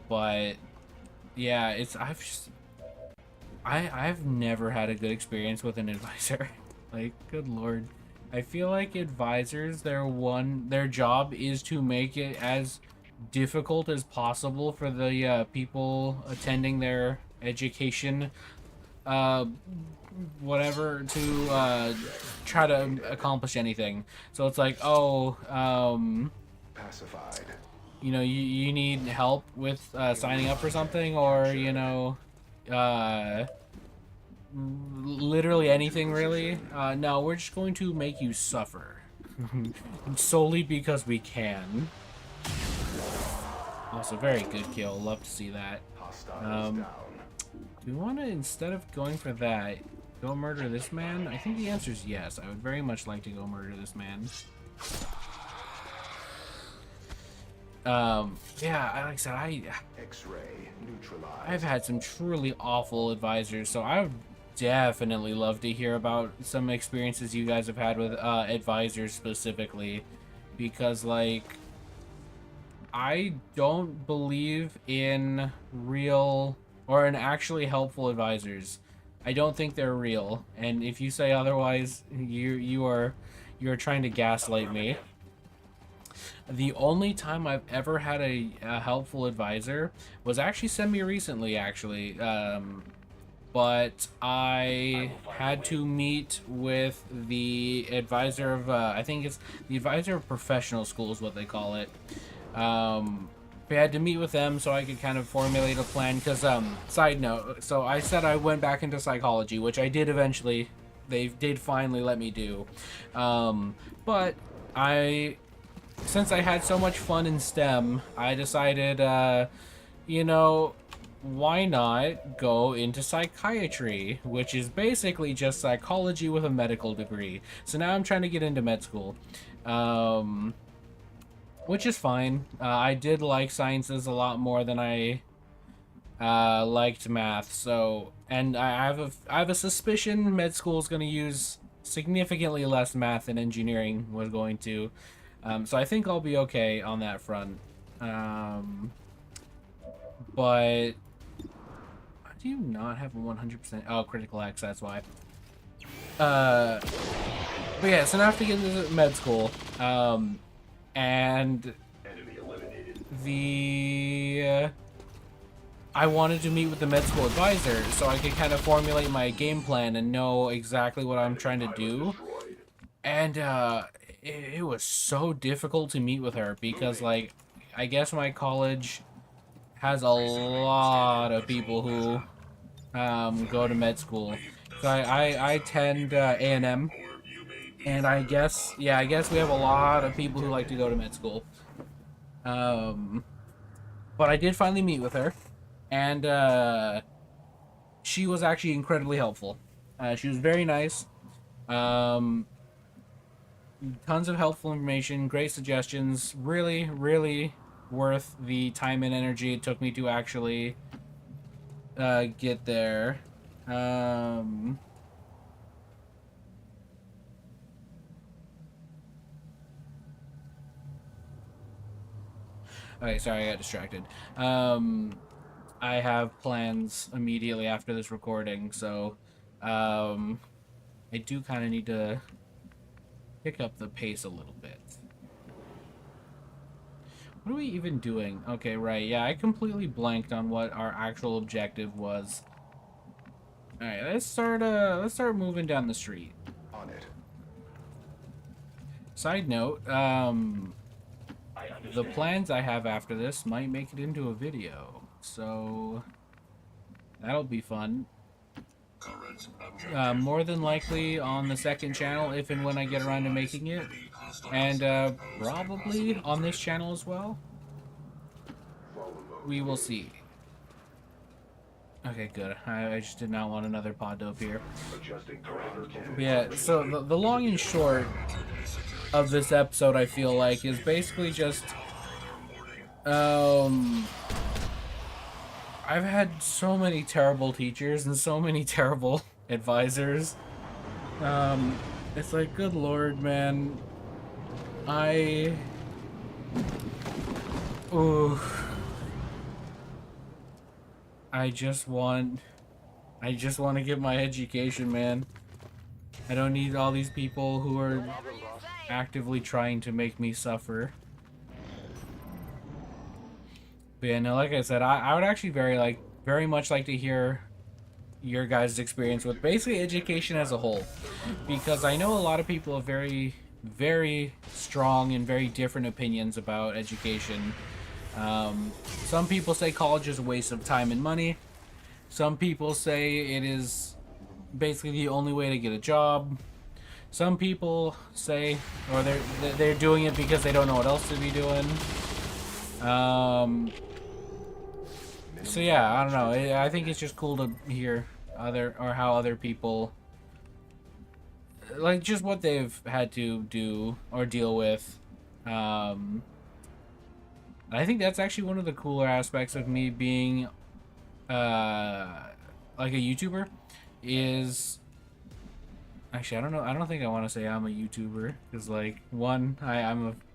But yeah, I've never had a good experience with an advisor. Like, good lord. I feel like advisors, their job is to make it as difficult as possible for the people attending their education, whatever, to try to accomplish anything. So it's like, oh, Pacified. you know, you need help with signing up for something, or you know, literally anything really. No, we're just going to make you suffer solely because we can. Also, very good kill. Love to see that. Do we want to, instead of going for that, go murder this man? I think the answer is yes. I would very much like to go murder this man. Yeah, like I said, X-ray neutralized. I've had some truly awful advisors, so I would definitely love to hear about some experiences you guys have had with advisors specifically, because like I don't believe in real or in actually helpful advisors. I don't think they're real, and if you say otherwise, you are trying to gaslight me. The only time I've ever had a helpful advisor was actually semi-recently, actually. But I had to meet with the advisor of, I think it's the advisor of professional schools, what they call it. we had to meet with them so I could kind of formulate a plan. Because, side note, so I said I went back into psychology, which I did eventually. They did finally let me do. But since I had so much fun in STEM, I decided, you know, why not go into psychiatry, which is basically just psychology with a medical degree. So now I'm trying to get into med school, which is fine. I did like sciences a lot more than I liked math. So, and I have a suspicion med school is going to use significantly less math than engineering was going to. So I think I'll be okay on that front. But do you not have a 100%? Oh, critical X, that's why. But yeah, so now I have to get into med school. And I wanted to meet with the med school advisor so I could kind of formulate my game plan and know exactly what I'm trying to do. And it was so difficult to meet with her because, like, I guess my college has a lot of people who go to med school. So I attend A&M, and I guess we have a lot of people who like to go to med school. But I did finally meet with her, and she was actually incredibly helpful. She was very nice. Tons of helpful information, great suggestions. Really, really worth the time and energy it took me to actually get there. Okay, sorry, I got distracted. I have plans immediately after this recording, so I do kind of need to pick up the pace a little bit. What are we even doing? Okay, right, yeah, I completely blanked on what our actual objective was. Alright, let's start moving down the street. On it. Side note, the plans I have after this might make it into a video, so that'll be fun. More than likely on the second channel if and when I get around to making it, and probably on this channel as well. We will see. Okay, good. I just did not want another pod dope here. But yeah, so the long and short of this episode, I feel like, is basically just I've had so many terrible teachers and so many terrible advisors. It's like, good lord, man. I just want to get my education, man. I don't need all these people who are actively trying to make me suffer. But yeah, no, like I said, I would actually very much like to hear your guys' experience with basically education as a whole, because I know a lot of people have very, very strong and very different opinions about education. Some people say college is a waste of time and money. Some people say it is basically the only way to get a job. Some people say, or they're doing it because they don't know what else to be doing. So yeah, I don't know. I think it's just cool to hear how other people, like, just what they've had to do or deal with. I think that's actually one of the cooler aspects of me being like a YouTuber is, actually, I don't know. I don't think I want to say I'm a YouTuber because, like, one,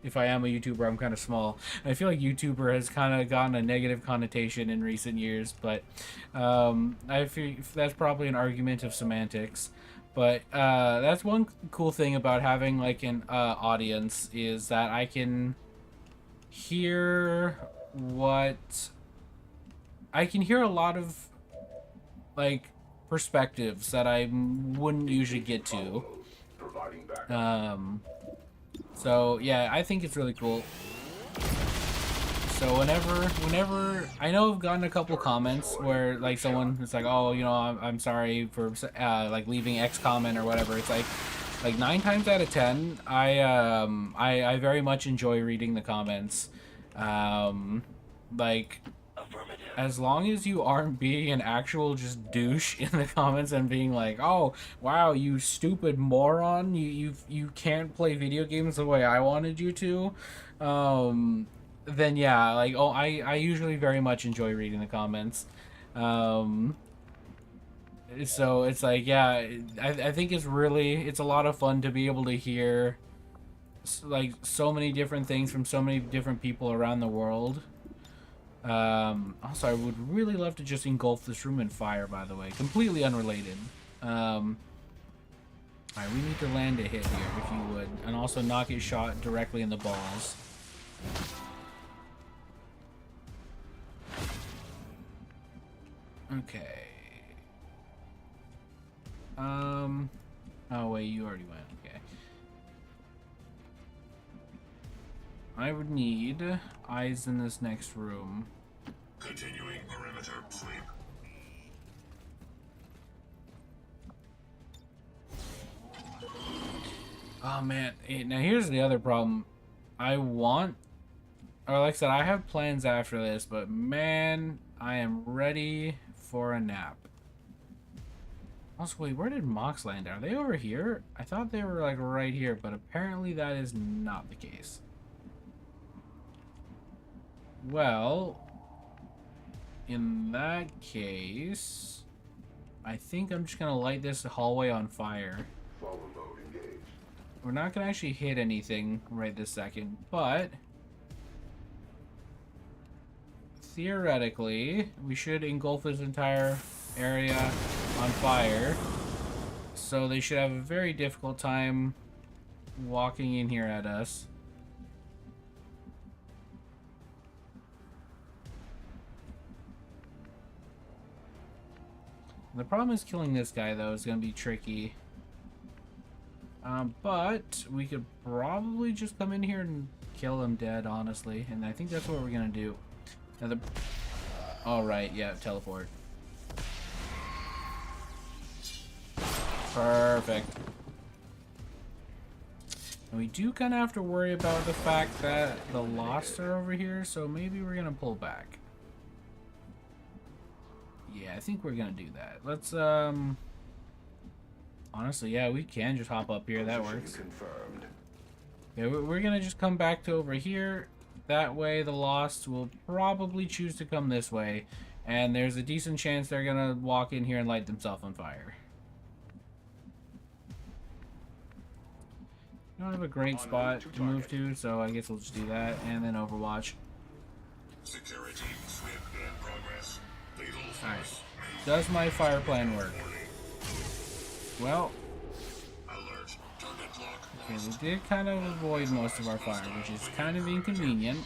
if I am a YouTuber, I'm kind of small. And I feel like YouTuber has kind of gotten a negative connotation in recent years, but I feel that's probably an argument of semantics. But that's one cool thing about having, like, an audience is that I can hear a lot of, like, perspectives that I wouldn't usually get to. So yeah, I think it's really cool. So whenever I know I've gotten a couple comments where like someone is like, oh, you know, I'm sorry for like leaving XCOM or whatever. It's like 9 times out of 10, I very much enjoy reading the comments. Like, as long as you aren't being an actual just douche in the comments and being like, oh wow, you stupid moron, you can't play video games the way I wanted you to, then yeah, like, oh, I usually very much enjoy reading the comments. So it's like, yeah, I think it's a lot of fun to be able to hear like so many different things from so many different people around the world. Also, I would really love to just engulf this room in fire, by the way. Completely unrelated. Alright, we need to land a hit here, if you would. And also not get shot directly in the balls. Okay. Oh wait, you already went. Okay. I would need eyes in this next room. Continuing perimeter sweep. Oh man, now here's the other problem. Or like I said, I have plans after this, but man, I am ready for a nap. Also, wait, where did Mox land? Are they over here? I thought they were like right here, but apparently that is not the case. Well, in that case, I think I'm just gonna light this hallway on fire. Follow mode engaged. We're not gonna actually hit anything right this second, but theoretically, we should engulf this entire area on fire. So they should have a very difficult time walking in here at us. The problem is killing this guy, though, is going to be tricky. But we could probably just come in here and kill him dead, honestly. And I think that's what we're going to do. Now Alright, yeah, teleport. Perfect. And we do kind of have to worry about the fact that the Lost are over here, so maybe we're going to pull back. Yeah, I think we're gonna do that. Let's, honestly, yeah, we can just hop up here. That works. Confirmed. Yeah, we're gonna just come back to over here. That way, the Lost will probably choose to come this way. And there's a decent chance they're gonna walk in here and light themselves on fire. We don't have a great spot to move to, so I guess we'll just do that. And then Overwatch. Security sweep in progress. Alright. Does my fire plan work? Well, okay, we did kind of avoid most of our fire, which is kind of inconvenient.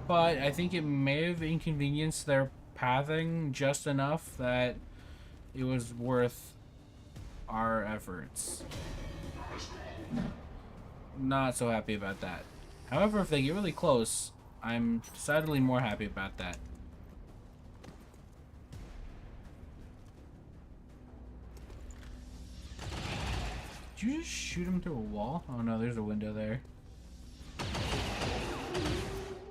But I think it may have inconvenienced their pathing just enough that it was worth our efforts. Not so happy about that. However, if they get really close, I'm decidedly more happy about that. Did you just shoot him through a wall? Oh no, there's a window there.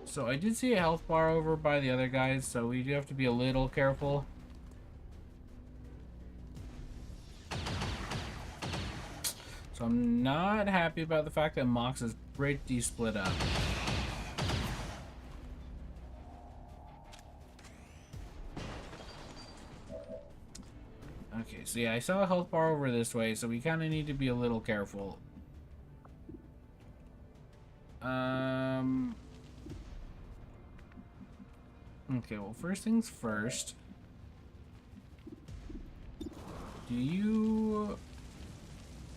So I did see a health bar over by the other guys, so we do have to be a little careful. So I'm not happy about the fact that Mox is pretty split up. Okay, so yeah, I saw a health bar over this way, so we kind of need to be a little careful. Okay, well, first things first. Do you...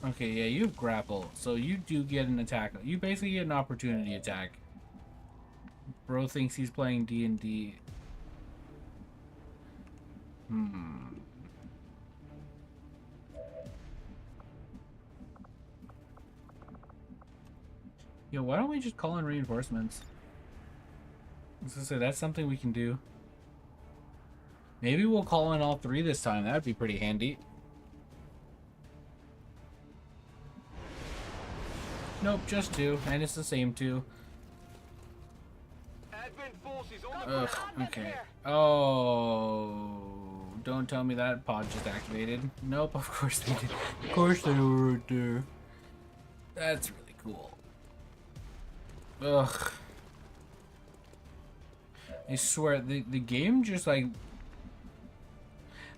Okay, yeah, you have grapple, so you do get an attack. You basically get an opportunity attack. Bro thinks he's playing D&D. Yo, why don't we just call in reinforcements? So that's something we can do. Maybe we'll call in all 3 this time. That'd be pretty handy. Nope, just 2, and it's the same 2. Advent forces on Ugh, okay. Oh, don't tell me that pod just activated. Nope, of course they did. Of course they were right there. That's really cool. Ugh. I swear, the game just like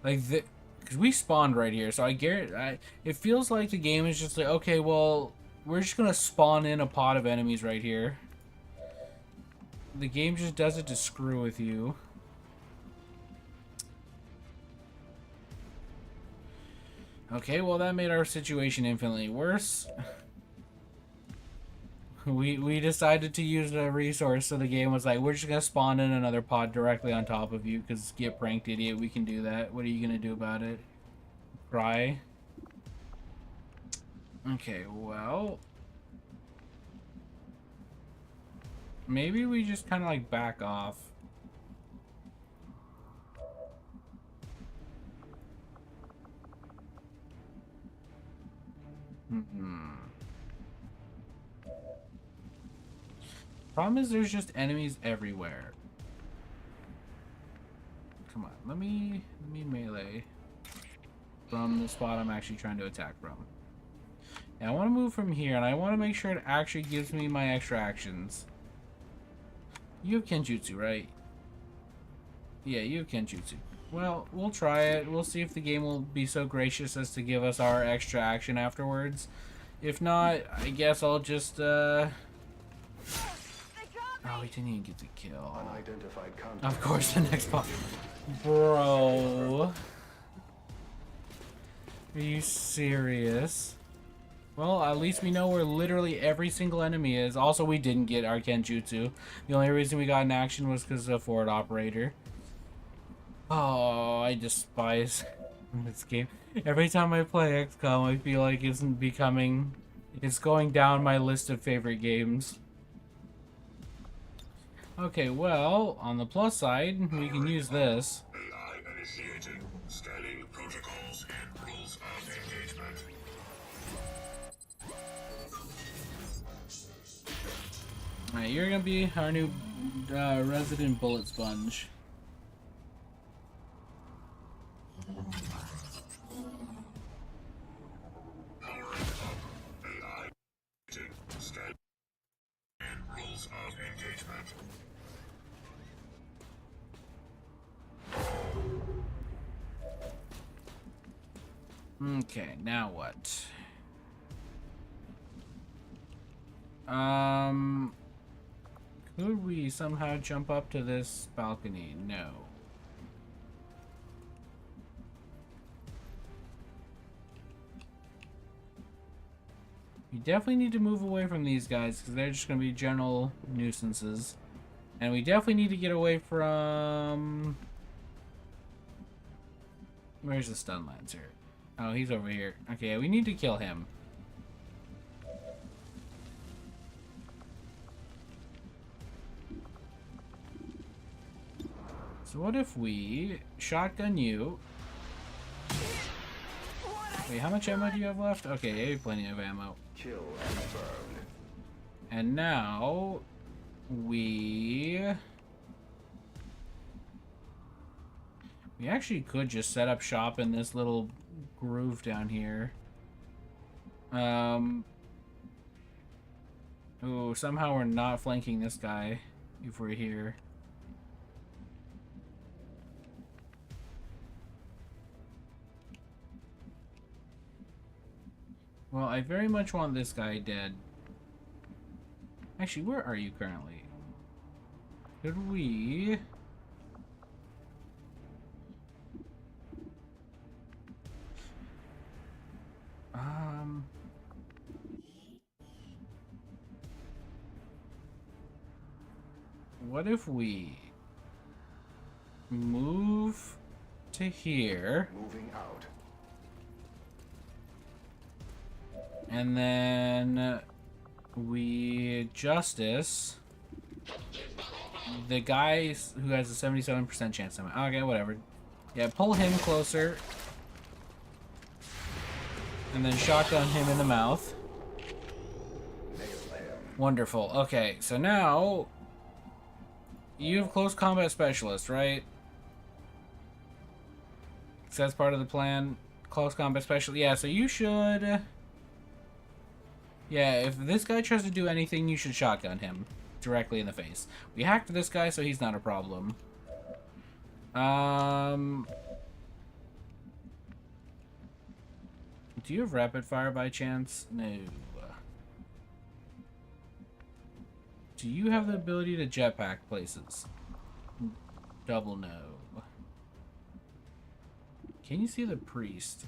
the, because we spawned right here, so I guarantee, it feels like the game is just like, okay, well, we're just gonna spawn in a pod of enemies right here. The game just does it to screw with you. Okay, well that made our situation infinitely worse. We decided to use a resource, so the game was like, we're just gonna spawn in another pod directly on top of you, because get pranked, idiot, we can do that. What are you gonna do about it? Cry? Okay, well... maybe we just kind of like back off. Problem is there's just enemies everywhere. Come on, let me melee from the spot I'm actually trying to attack from. And I want to move from here, and I want to make sure it actually gives me my extra actions. You have Kenjutsu, right? Yeah, you have Kenjutsu. Well, we'll try it. We'll see if the game will be so gracious as to give us our extra action afterwards. If not, I guess I'll just, Oh, we didn't even get the kill. Unidentified contact. Of course, the next part. Bro. Are you serious? Well, at least we know where literally every single enemy is. Also, we didn't get our Kenjutsu. The only reason we got in action was because of the forward operator. Oh, I despise this game. Every time I play XCOM, I feel like it's going down my list of favorite games. Okay, well, on the plus side, we can use this. AI initiating scanning protocols and rules of engagement. Alright, you're gonna be our new resident bullet sponge. Power up. AI scan and rules of engagement. Okay, now what? Could we somehow jump up to this balcony? No. We definitely need to move away from these guys because they're just going to be general nuisances. And we definitely need to get away from... Where's the stun lancer? Oh, he's over here. Okay, we need to kill him. So what if we shotgun you? Wait, how much ammo do you have left? Okay, you have plenty of ammo. Kill confirmed. And now we actually could just set up shop in this little groove down here. Oh, somehow we're not flanking this guy if we're here. Well, I very much want this guy dead. Actually, where are you currently? Could we... What if we move to here? Moving out. And then we justice the guy who has a 77% chance. Okay, whatever. Yeah, pull him closer. And then shotgun him in the mouth. Wonderful. Okay, so now you have close combat specialist, right? So that's part of the plan. Close combat specialist. Yeah, so you should... Yeah, if this guy tries to do anything, you should shotgun him directly in the face. We hacked this guy, so he's not a problem. Do you have rapid fire by chance? No. Do you have the ability to jetpack places? Double no. Can you see the priest?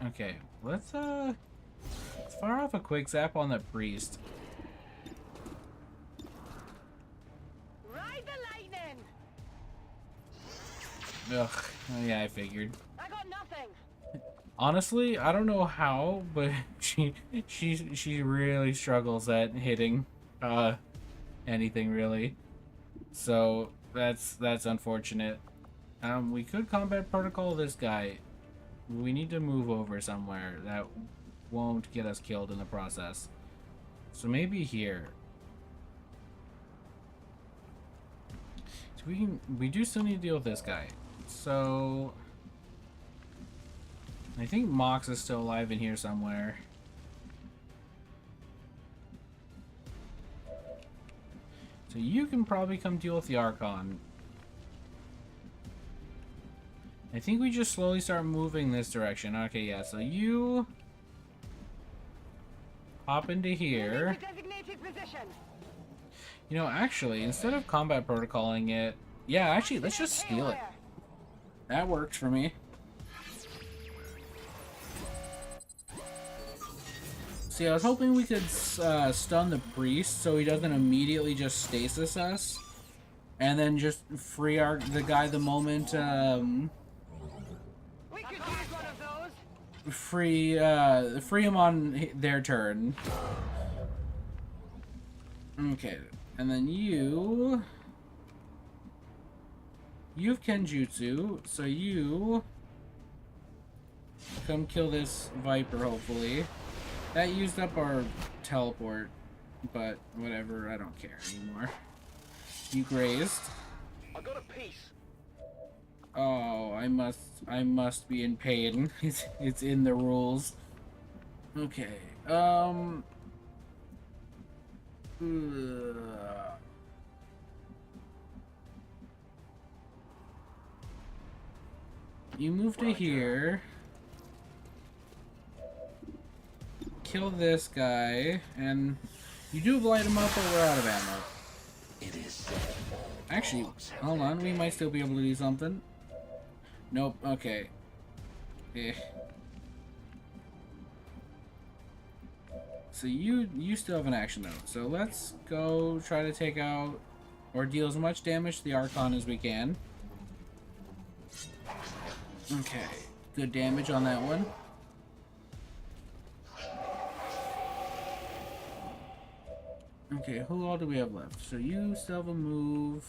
Okay, let's fire off a quick zap on the priest. Ride the lightning! Ugh, oh, yeah, I figured. I got nothing. Honestly, I don't know how, but she really struggles at hitting anything really. So that's unfortunate. We could combat protocol this guy. We need to move over somewhere that won't get us killed in the process. So maybe here. So we do still need to deal with this guy. So I think Mox is still alive in here somewhere. So you can probably come deal with the Archon. I think we just slowly start moving this direction. Okay, yeah, so you hop into here. Designated position. You know, actually, instead of combat protocoling it, yeah, actually, let's just steal it. That works for me. See, I was hoping we could stun the priest so he doesn't immediately just stasis us, and then just free the guy the moment We could use one of those. free him on their turn. Okay, and then you've Kenjutsu, so you come kill this Viper, hopefully. That used up our teleport, but whatever, I don't care anymore. You grazed. I got a piece. Oh, I must be in pain. It's in the rules. Okay. You move to here. Kill this guy, and you do light him up, but we're out of ammo. Actually, hold on, we might still be able to do something. Nope, okay. So you still have an action though. So let's go try to take out or deal as much damage to the Archon as we can. Okay, good damage on that one. Okay, who all do we have left? So you still have a move.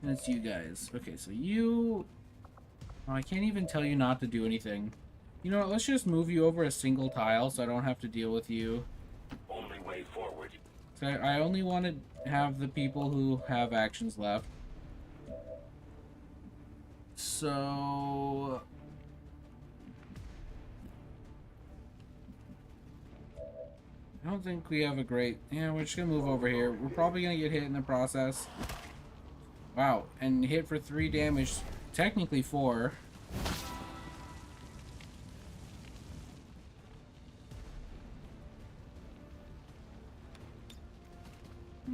And it's you guys. Okay, so you... Oh, I can't even tell you not to do anything. You know what, let's just move you over a single tile so I don't have to deal with you. Only way forward. So I only want to have the people who have actions left. So... I don't think we have a great... Yeah, we're just going to move over here. We're probably going to get hit in the process. Wow, and hit for 3 damage. Technically 4.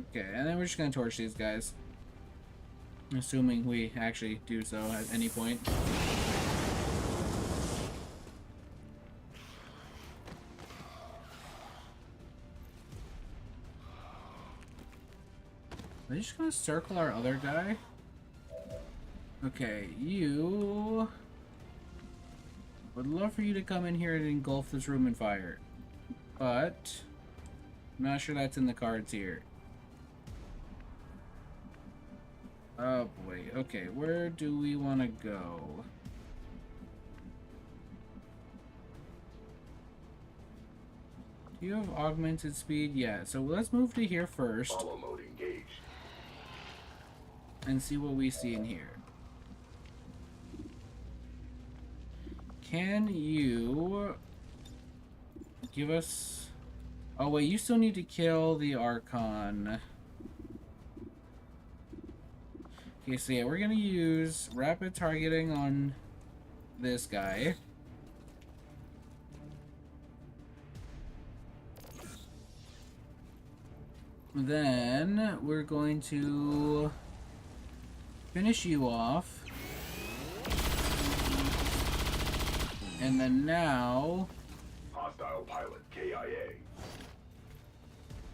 Okay, and then we're just going to torch these guys. Assuming we actually do so at any point. Are they just gonna circle our other guy? Okay, you... Would love for you to come in here and engulf this room in fire. But... I'm not sure that's in the cards here. Oh boy. Okay, where do we want to go? Do you have augmented speed? Yeah, so let's move to here first. Follow mode engaged. And see what we see in here. Can you give us... Oh wait, you still need to kill the Archon. Okay, so yeah, we're gonna use rapid targeting on this guy. Then we're going to finish you off. And then now... Hostile pilot KIA.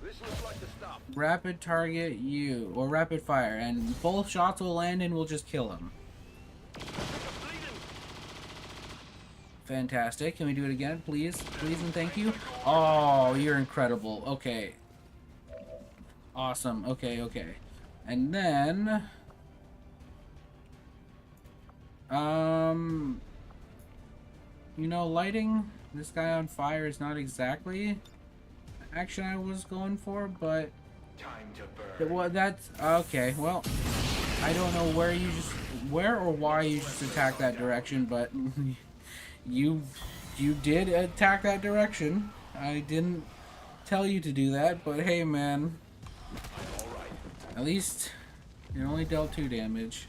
This looks like the stop. Rapid target you, or rapid fire, and both shots will land and we'll just kill him. Fantastic. Can we do it again, please? Please and thank you. Oh, you're incredible. Okay. Awesome. Okay, okay. And then... You know, lighting this guy on fire is not exactly the action I was going for, but... Time to burn. Well, that's... Okay, well... I don't know where you just... Where or why you just attacked that direction, but... You did attack that direction. I didn't tell you to do that, but hey, man. At least it only dealt 2 damage.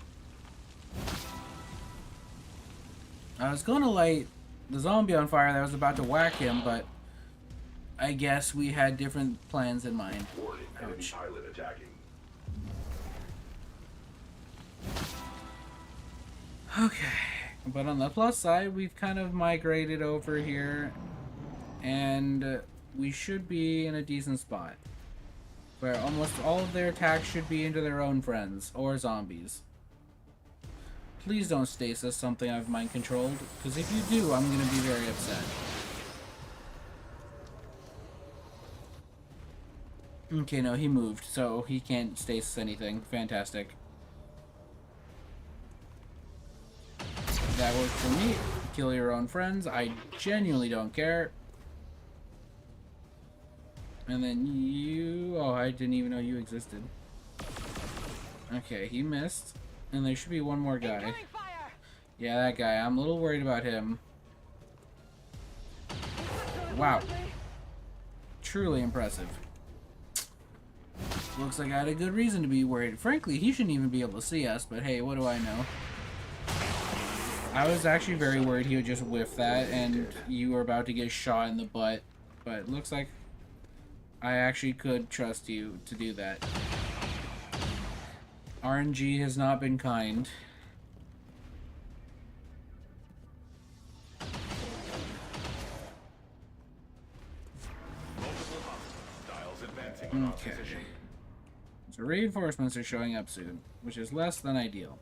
I was going to light the zombie on fire that was about to whack him, but I guess we had different plans in mind. Warning, enemy Ouch. pilot attacking. Okay. But on the plus side, we've kind of migrated over here, and we should be in a decent spot, where almost all of their attacks should be into their own friends, or zombies. Please don't stasis something I've mind controlled, because if you do, I'm going to be very upset. Okay, no, he moved, so he can't stasis anything. Fantastic. That worked for me. Kill your own friends. I genuinely don't care. And then you... Oh, I didn't even know you existed. Okay, he missed. And there should be one more guy. Yeah, that guy. I'm a little worried about him. Wow. Truly impressive. Looks like I had a good reason to be worried. Frankly, he shouldn't even be able to see us, but hey, what do I know? I was actually very worried he would just whiff that and you were about to get shot in the butt. But it looks like I actually could trust you to do that. RNG has not been kind. Okay. So reinforcements are showing up soon, which is less than ideal.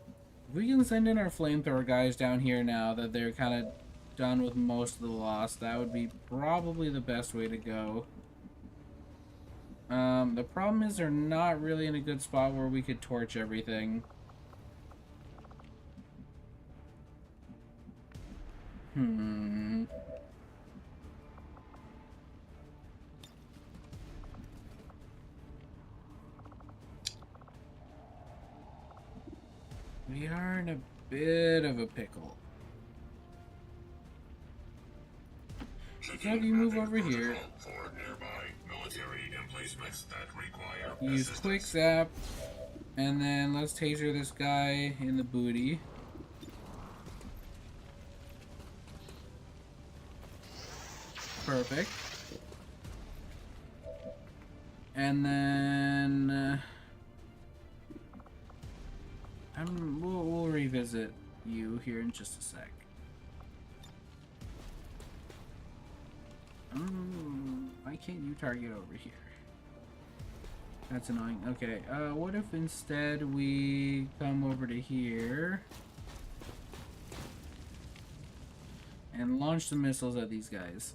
If we can send in our flamethrower guys down here now that they're kind of done with most of the loss, that would be probably the best way to go. The problem is they're not really in a good spot where we could torch everything. We are in a bit of a pickle. So if you move over here, use quick zap, and then let's taser this guy in the booty. Perfect. And then we'll revisit you here in just a sec. Why can't you target over here? That's annoying. Okay, what if instead we come over to here and launch some missiles at these guys?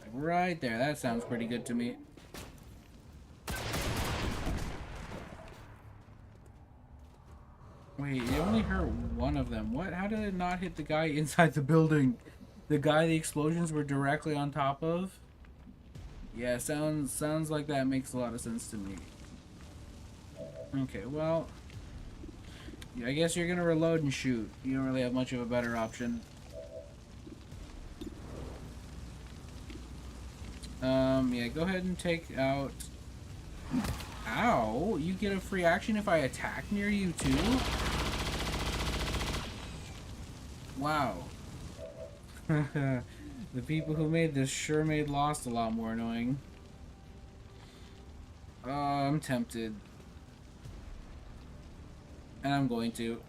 Like right there. That sounds pretty good to me. Wait, it only hurt one of them. What? How did it not hit the guy inside the building? The guy the explosions were directly on top of? Yeah, sounds like that makes a lot of sense to me. Okay, well, yeah, I guess you're gonna reload and shoot. You don't really have much of a better option. Yeah, go ahead and take out... Ow! You get a free action if I attack near you too? Wow. The people who made this sure made Lost a lot more annoying. I'm tempted. And I'm going to.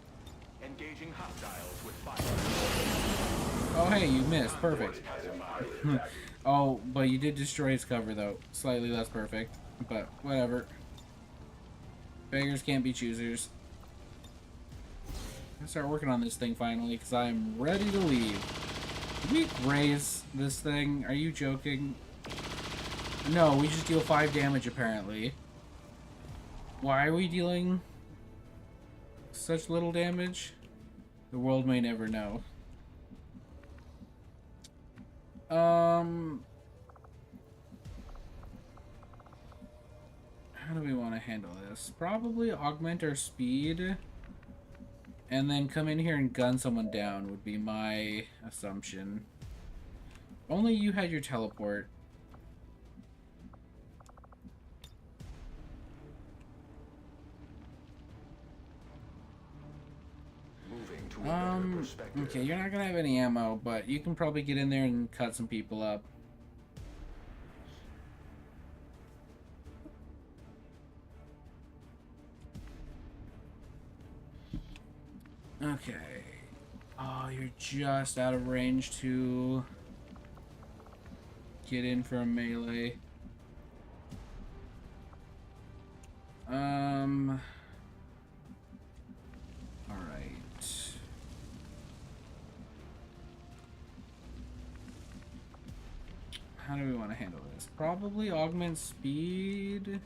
Engaging hostiles with fire. Oh hey, you missed. Perfect. Oh, but you did destroy his cover though. Slightly less perfect. But whatever. Beggars can't be choosers. I'm gonna start working on this thing finally, because I'm ready to leave. Did we raise this thing? Are you joking? No, we just deal 5 damage apparently. Why are we dealing such little damage? The world may never know. How do we want to handle this? Probably augment our speed and then come in here and gun someone down would be my assumption. Only you had your teleport. Moving to a better perspective. Okay, you're not gonna have any ammo, but you can probably get in there and cut some people up. Okay. Oh, you're just out of range to get in for a melee. Alright. How do we want to handle this? Probably augment speed.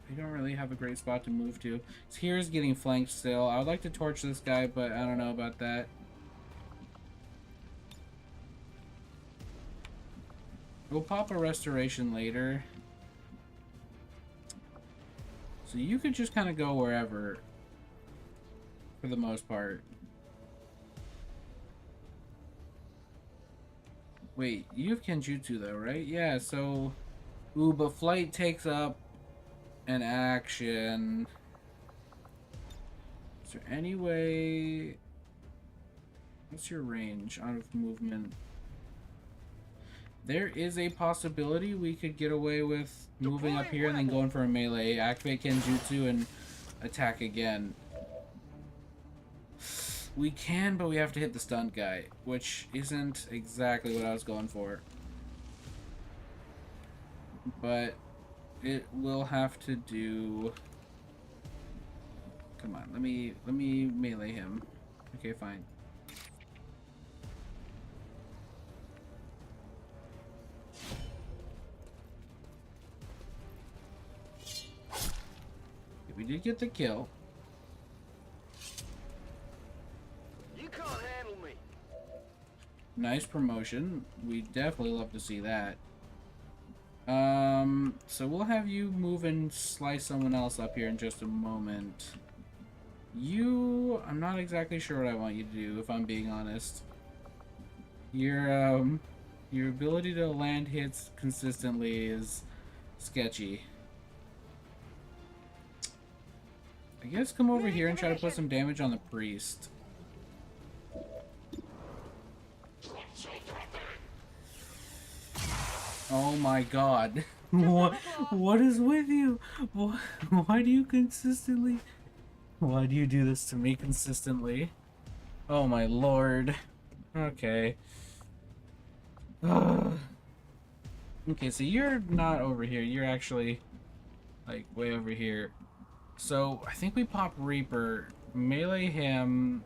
We don't really have a great spot to move to. So here's getting flanked still. I would like to torch this guy, but I don't know about that. We'll pop a restoration later. So you could just kind of go wherever, for the most part. Wait, you have Kenjutsu though, right? Yeah, so... Ooh, but flight takes up an action. Is there any way... What's your range out of movement? There is a possibility we could get away with moving up here and then going for a melee, activate Kenjutsu, and attack again. We can, but we have to hit the stunt guy, which isn't exactly what I was going for. But it will have to do... Come on, let me melee him. Okay, fine. We did get the kill. You can't handle me. Nice promotion. We definitely love to see that. So we'll have you move and slice someone else up here in just a moment. You, I'm not exactly sure what I want you to do, if I'm being honest. Your ability to land hits consistently is sketchy. I guess come over here and try to put some damage on the priest. Oh my god. What is with you? Why do you consistently... Why do you do this to me consistently? Oh my lord. Okay. Okay, so you're not over here. You're actually, like, way over here. So, I think we pop Reaper, melee him.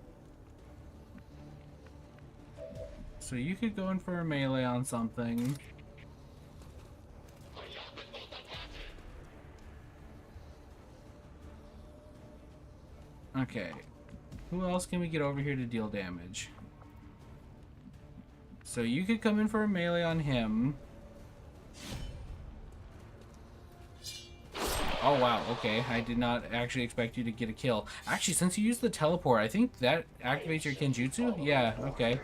So you could go in for a melee on something. Okay. Who else can we get over here to deal damage? So you could come in for a melee on him. Oh wow, okay. I did not actually expect you to get a kill. Actually, since you used the teleport, I think that activates your Kenjutsu? Yeah, okay.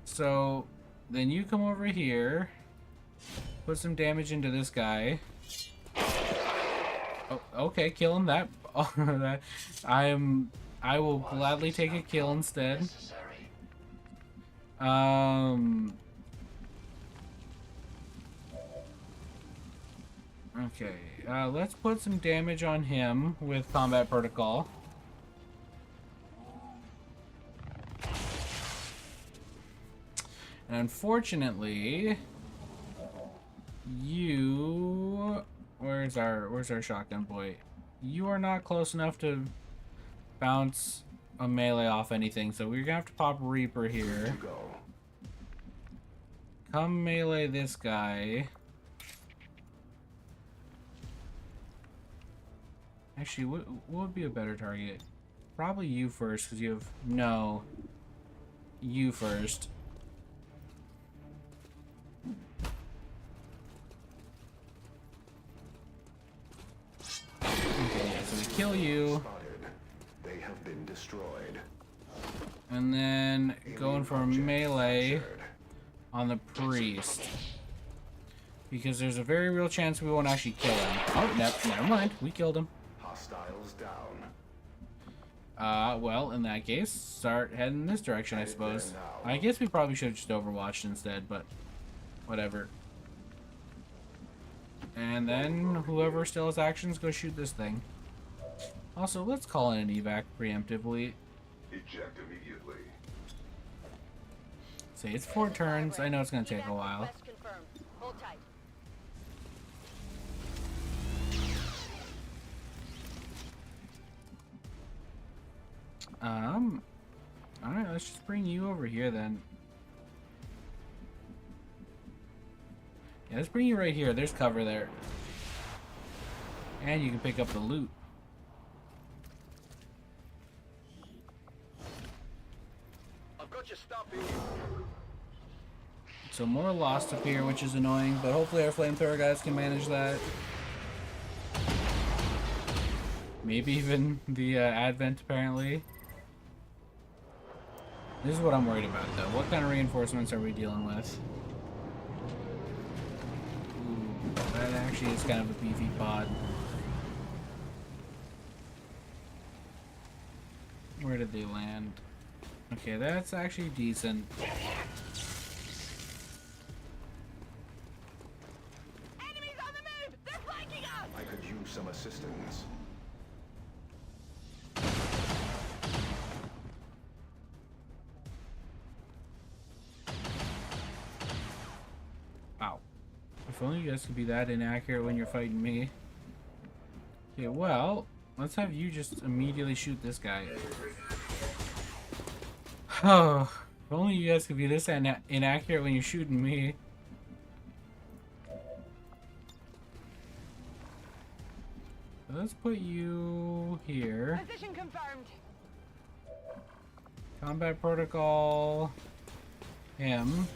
So, then you come over here. Put some damage into this guy. Oh, okay, kill him. I will gladly take a kill instead. Okay, let's put some damage on him with combat protocol. And unfortunately, where's our shotgun boy? You are not close enough to bounce a melee off anything, so we're gonna have to pop Reaper here. Come melee this guy. Actually, what would be a better target? Probably you first, because you have... No. You first. Okay, yeah, so we kill you. They have been destroyed. And then going for a melee on the priest. Because there's a very real chance we won't actually kill him. Oh, never mind. We killed him. Hostiles down. Well, in that case, start heading this direction, I suppose. I guess we probably should have just overwatched instead, but whatever. And then whoever still has actions, go shoot this thing. Also, let's call in an evac preemptively. Eject immediately. Say it's 4 turns. I know it's gonna take a while. Hold tight. Alright, let's just bring you over here then. Yeah, let's bring you right here. There's cover there. And you can pick up the loot. I've got you stopped here. So more lost up here, which is annoying, but hopefully our flamethrower guys can manage that. Maybe even the advent, apparently. This is what I'm worried about, though. What kind of reinforcements are we dealing with? Ooh, that actually is kind of a beefy pod. Where did they land? Okay, that's actually decent. Enemies on the move! They're flanking us! I could use some assistance. Wow. If only you guys could be that inaccurate when you're fighting me. Okay, well, let's have you just immediately shoot this guy. Oh, if only you guys could be this inaccurate when you're shooting me. Let's put you here. Position confirmed. Combat protocol. Him.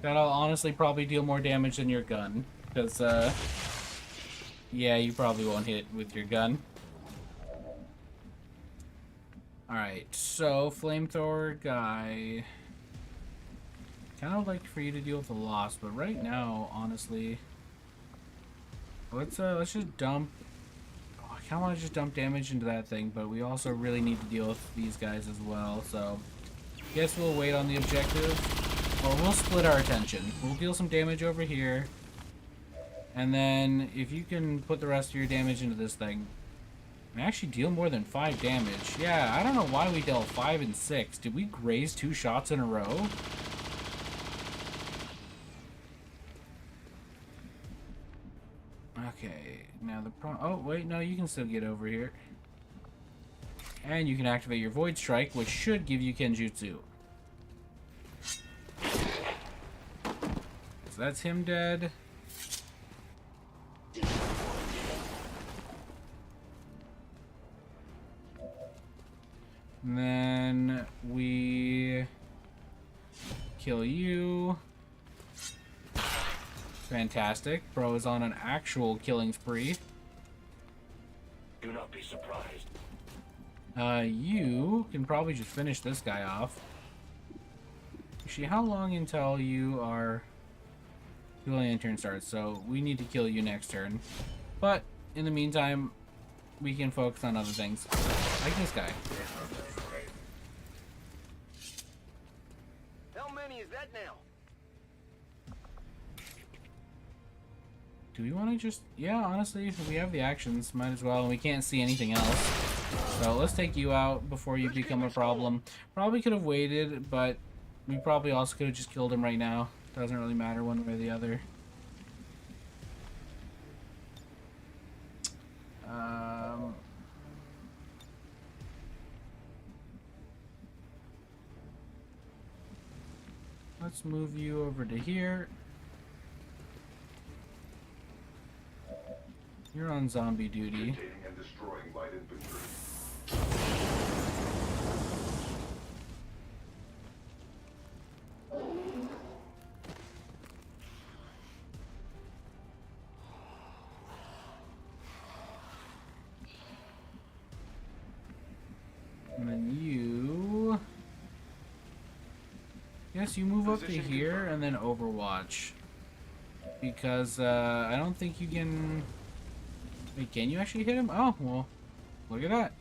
That'll honestly probably deal more damage than your gun. Because, yeah, you probably won't hit with your gun. Alright, so flamethrower guy. Kind of like for you to deal with the loss, but right now, honestly, let's just dump. Oh, I kind of want to just dump damage into that thing, but we also really need to deal with these guys as well. So, guess we'll wait on the objective, or we'll split our attention. We'll deal some damage over here, and then if you can put the rest of your damage into this thing. We actually deal more than 5 damage. Yeah, I don't know why we dealt 5 and 6. Did we graze 2 shots in a row? Okay, now the oh wait, no, you can still get over here. And you can activate your Void Strike, which should give you Kenjutsu. So that's him dead. And then we kill you. Fantastic. Bro is on an actual killing spree. Do not be surprised. You can probably just finish this guy off. Actually, how long until you are dueling turn starts? So we need to kill you next turn. But in the meantime, we can focus on other things, like this guy. How many is that now? Do we want to just... Yeah, honestly, if we have the actions, might as well. And we can't see anything else. So let's take you out before you become a problem. Probably could have waited, but we probably also could have just killed him right now. Doesn't really matter one way or the other. Let's move you over to here. You're on zombie duty. Containing and destroying light infantry. And then you... Yes, you move up to here and then Overwatch. Because, I don't think you can... Wait, can you actually hit him? Oh, well, look at that.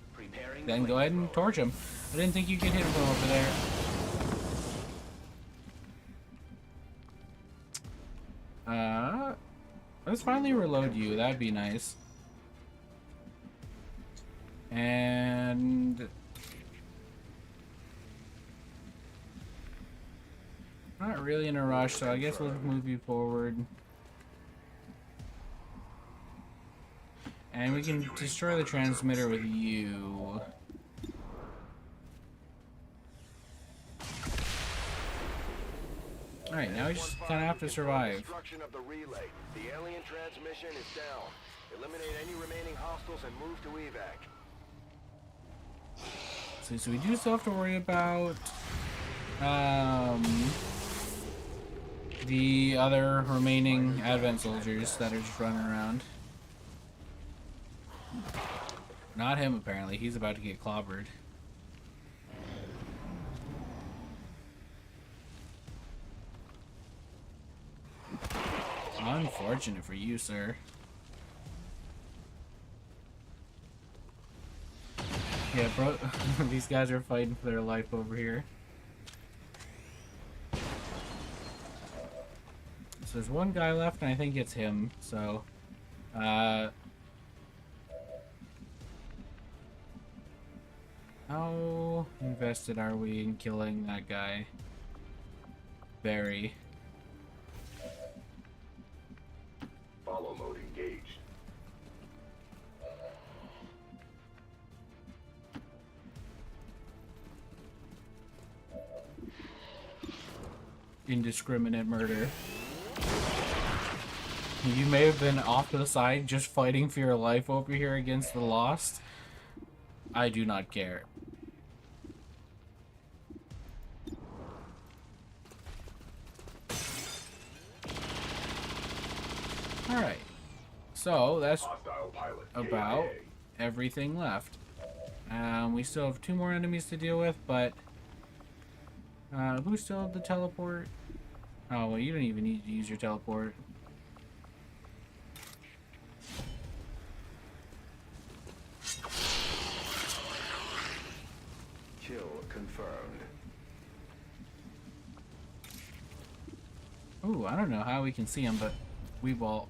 Then go ahead and torch him. I didn't think you could hit him from over there. Let's finally reload you. That'd be nice. And... Not really in a rush, so I guess we'll move you forward. And we can destroy the transmitter with you. Alright, now we just kind of have to survive. Destruction of the relay. The alien transmission is down. Eliminate any remaining hostiles and move to evac. So we do still have to worry about the other remaining Advent soldiers that are just running around. Not him, apparently. He's about to get clobbered. Unfortunate for you, sir. Yeah, bro. These guys are fighting for their life over here. So there's one guy left, and I think it's him. So, how invested are we in killing that guy? Very. Follow mode engaged. Indiscriminate murder. You may have been off to the side just fighting for your life over here against the Lost. I do not care. Alright. So, that's Hostile pilot. about KIA. everything left. We still have 2 more enemies to deal with, but... who still had the teleport? Oh, well, you don't even need to use your teleport. Kill confirmed. Ooh, I don't know how we can see him, but we will.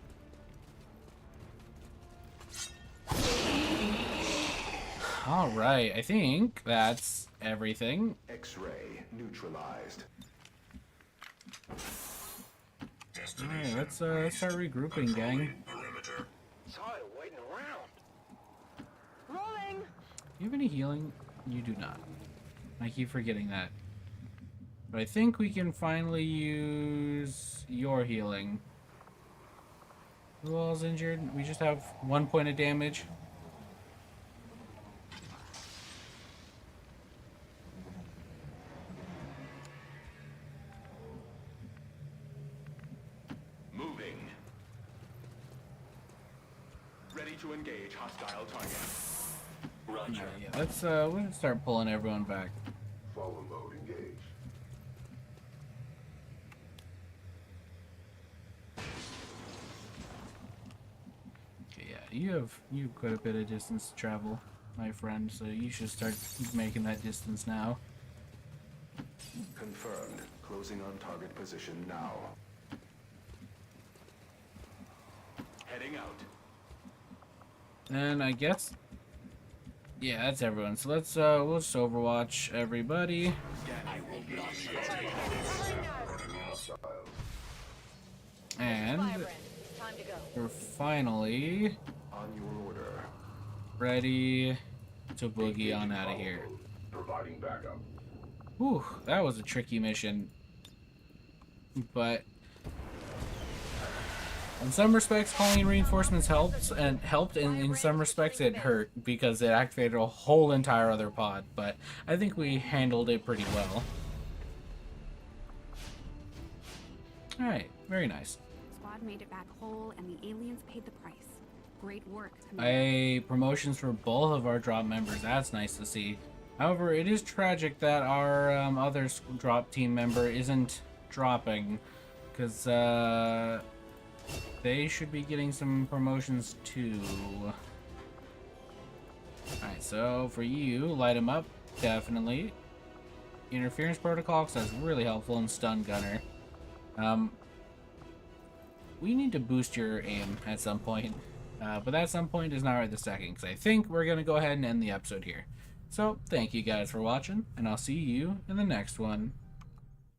Alright, I think that's everything. X-ray neutralized. Alright, let's start regrouping, gang. Tired of waiting around. Rolling! You have any healing? You do not. I keep forgetting that. But I think we can finally use your healing. Who all's injured? We just have 1 point of damage. Ready to engage hostile target. Roger. Yeah, let's start pulling everyone back. Follow mode engaged. Okay, yeah, you've quite a bit of distance to travel, my friend, so you should start making that distance now. Confirmed. Closing on target position now. Heading out. And I guess, yeah, that's everyone. So we'll just Overwatch everybody. And Time to go. we're finally On your order. ready to boogie on out of here. Providing backup. Whew, that was a tricky mission. But in some respects, calling in reinforcements helped, and in some respects it hurt because it activated a whole entire other pod. But I think we handled it pretty well. All right, very nice. Squad made it back whole, and the aliens paid the price. Great work, Commander. Promotions for both of our drop members. That's nice to see. However, it is tragic that our other drop team member isn't dropping, because they should be getting some promotions too. Alright, so for you, light them up, definitely. Interference protocol, 'cause that's really helpful, and stun gunner. We need to boost your aim at some point, but that some point is not right this second, because I think we're going to go ahead and end the episode here. So, thank you guys for watching, and I'll see you in the next one.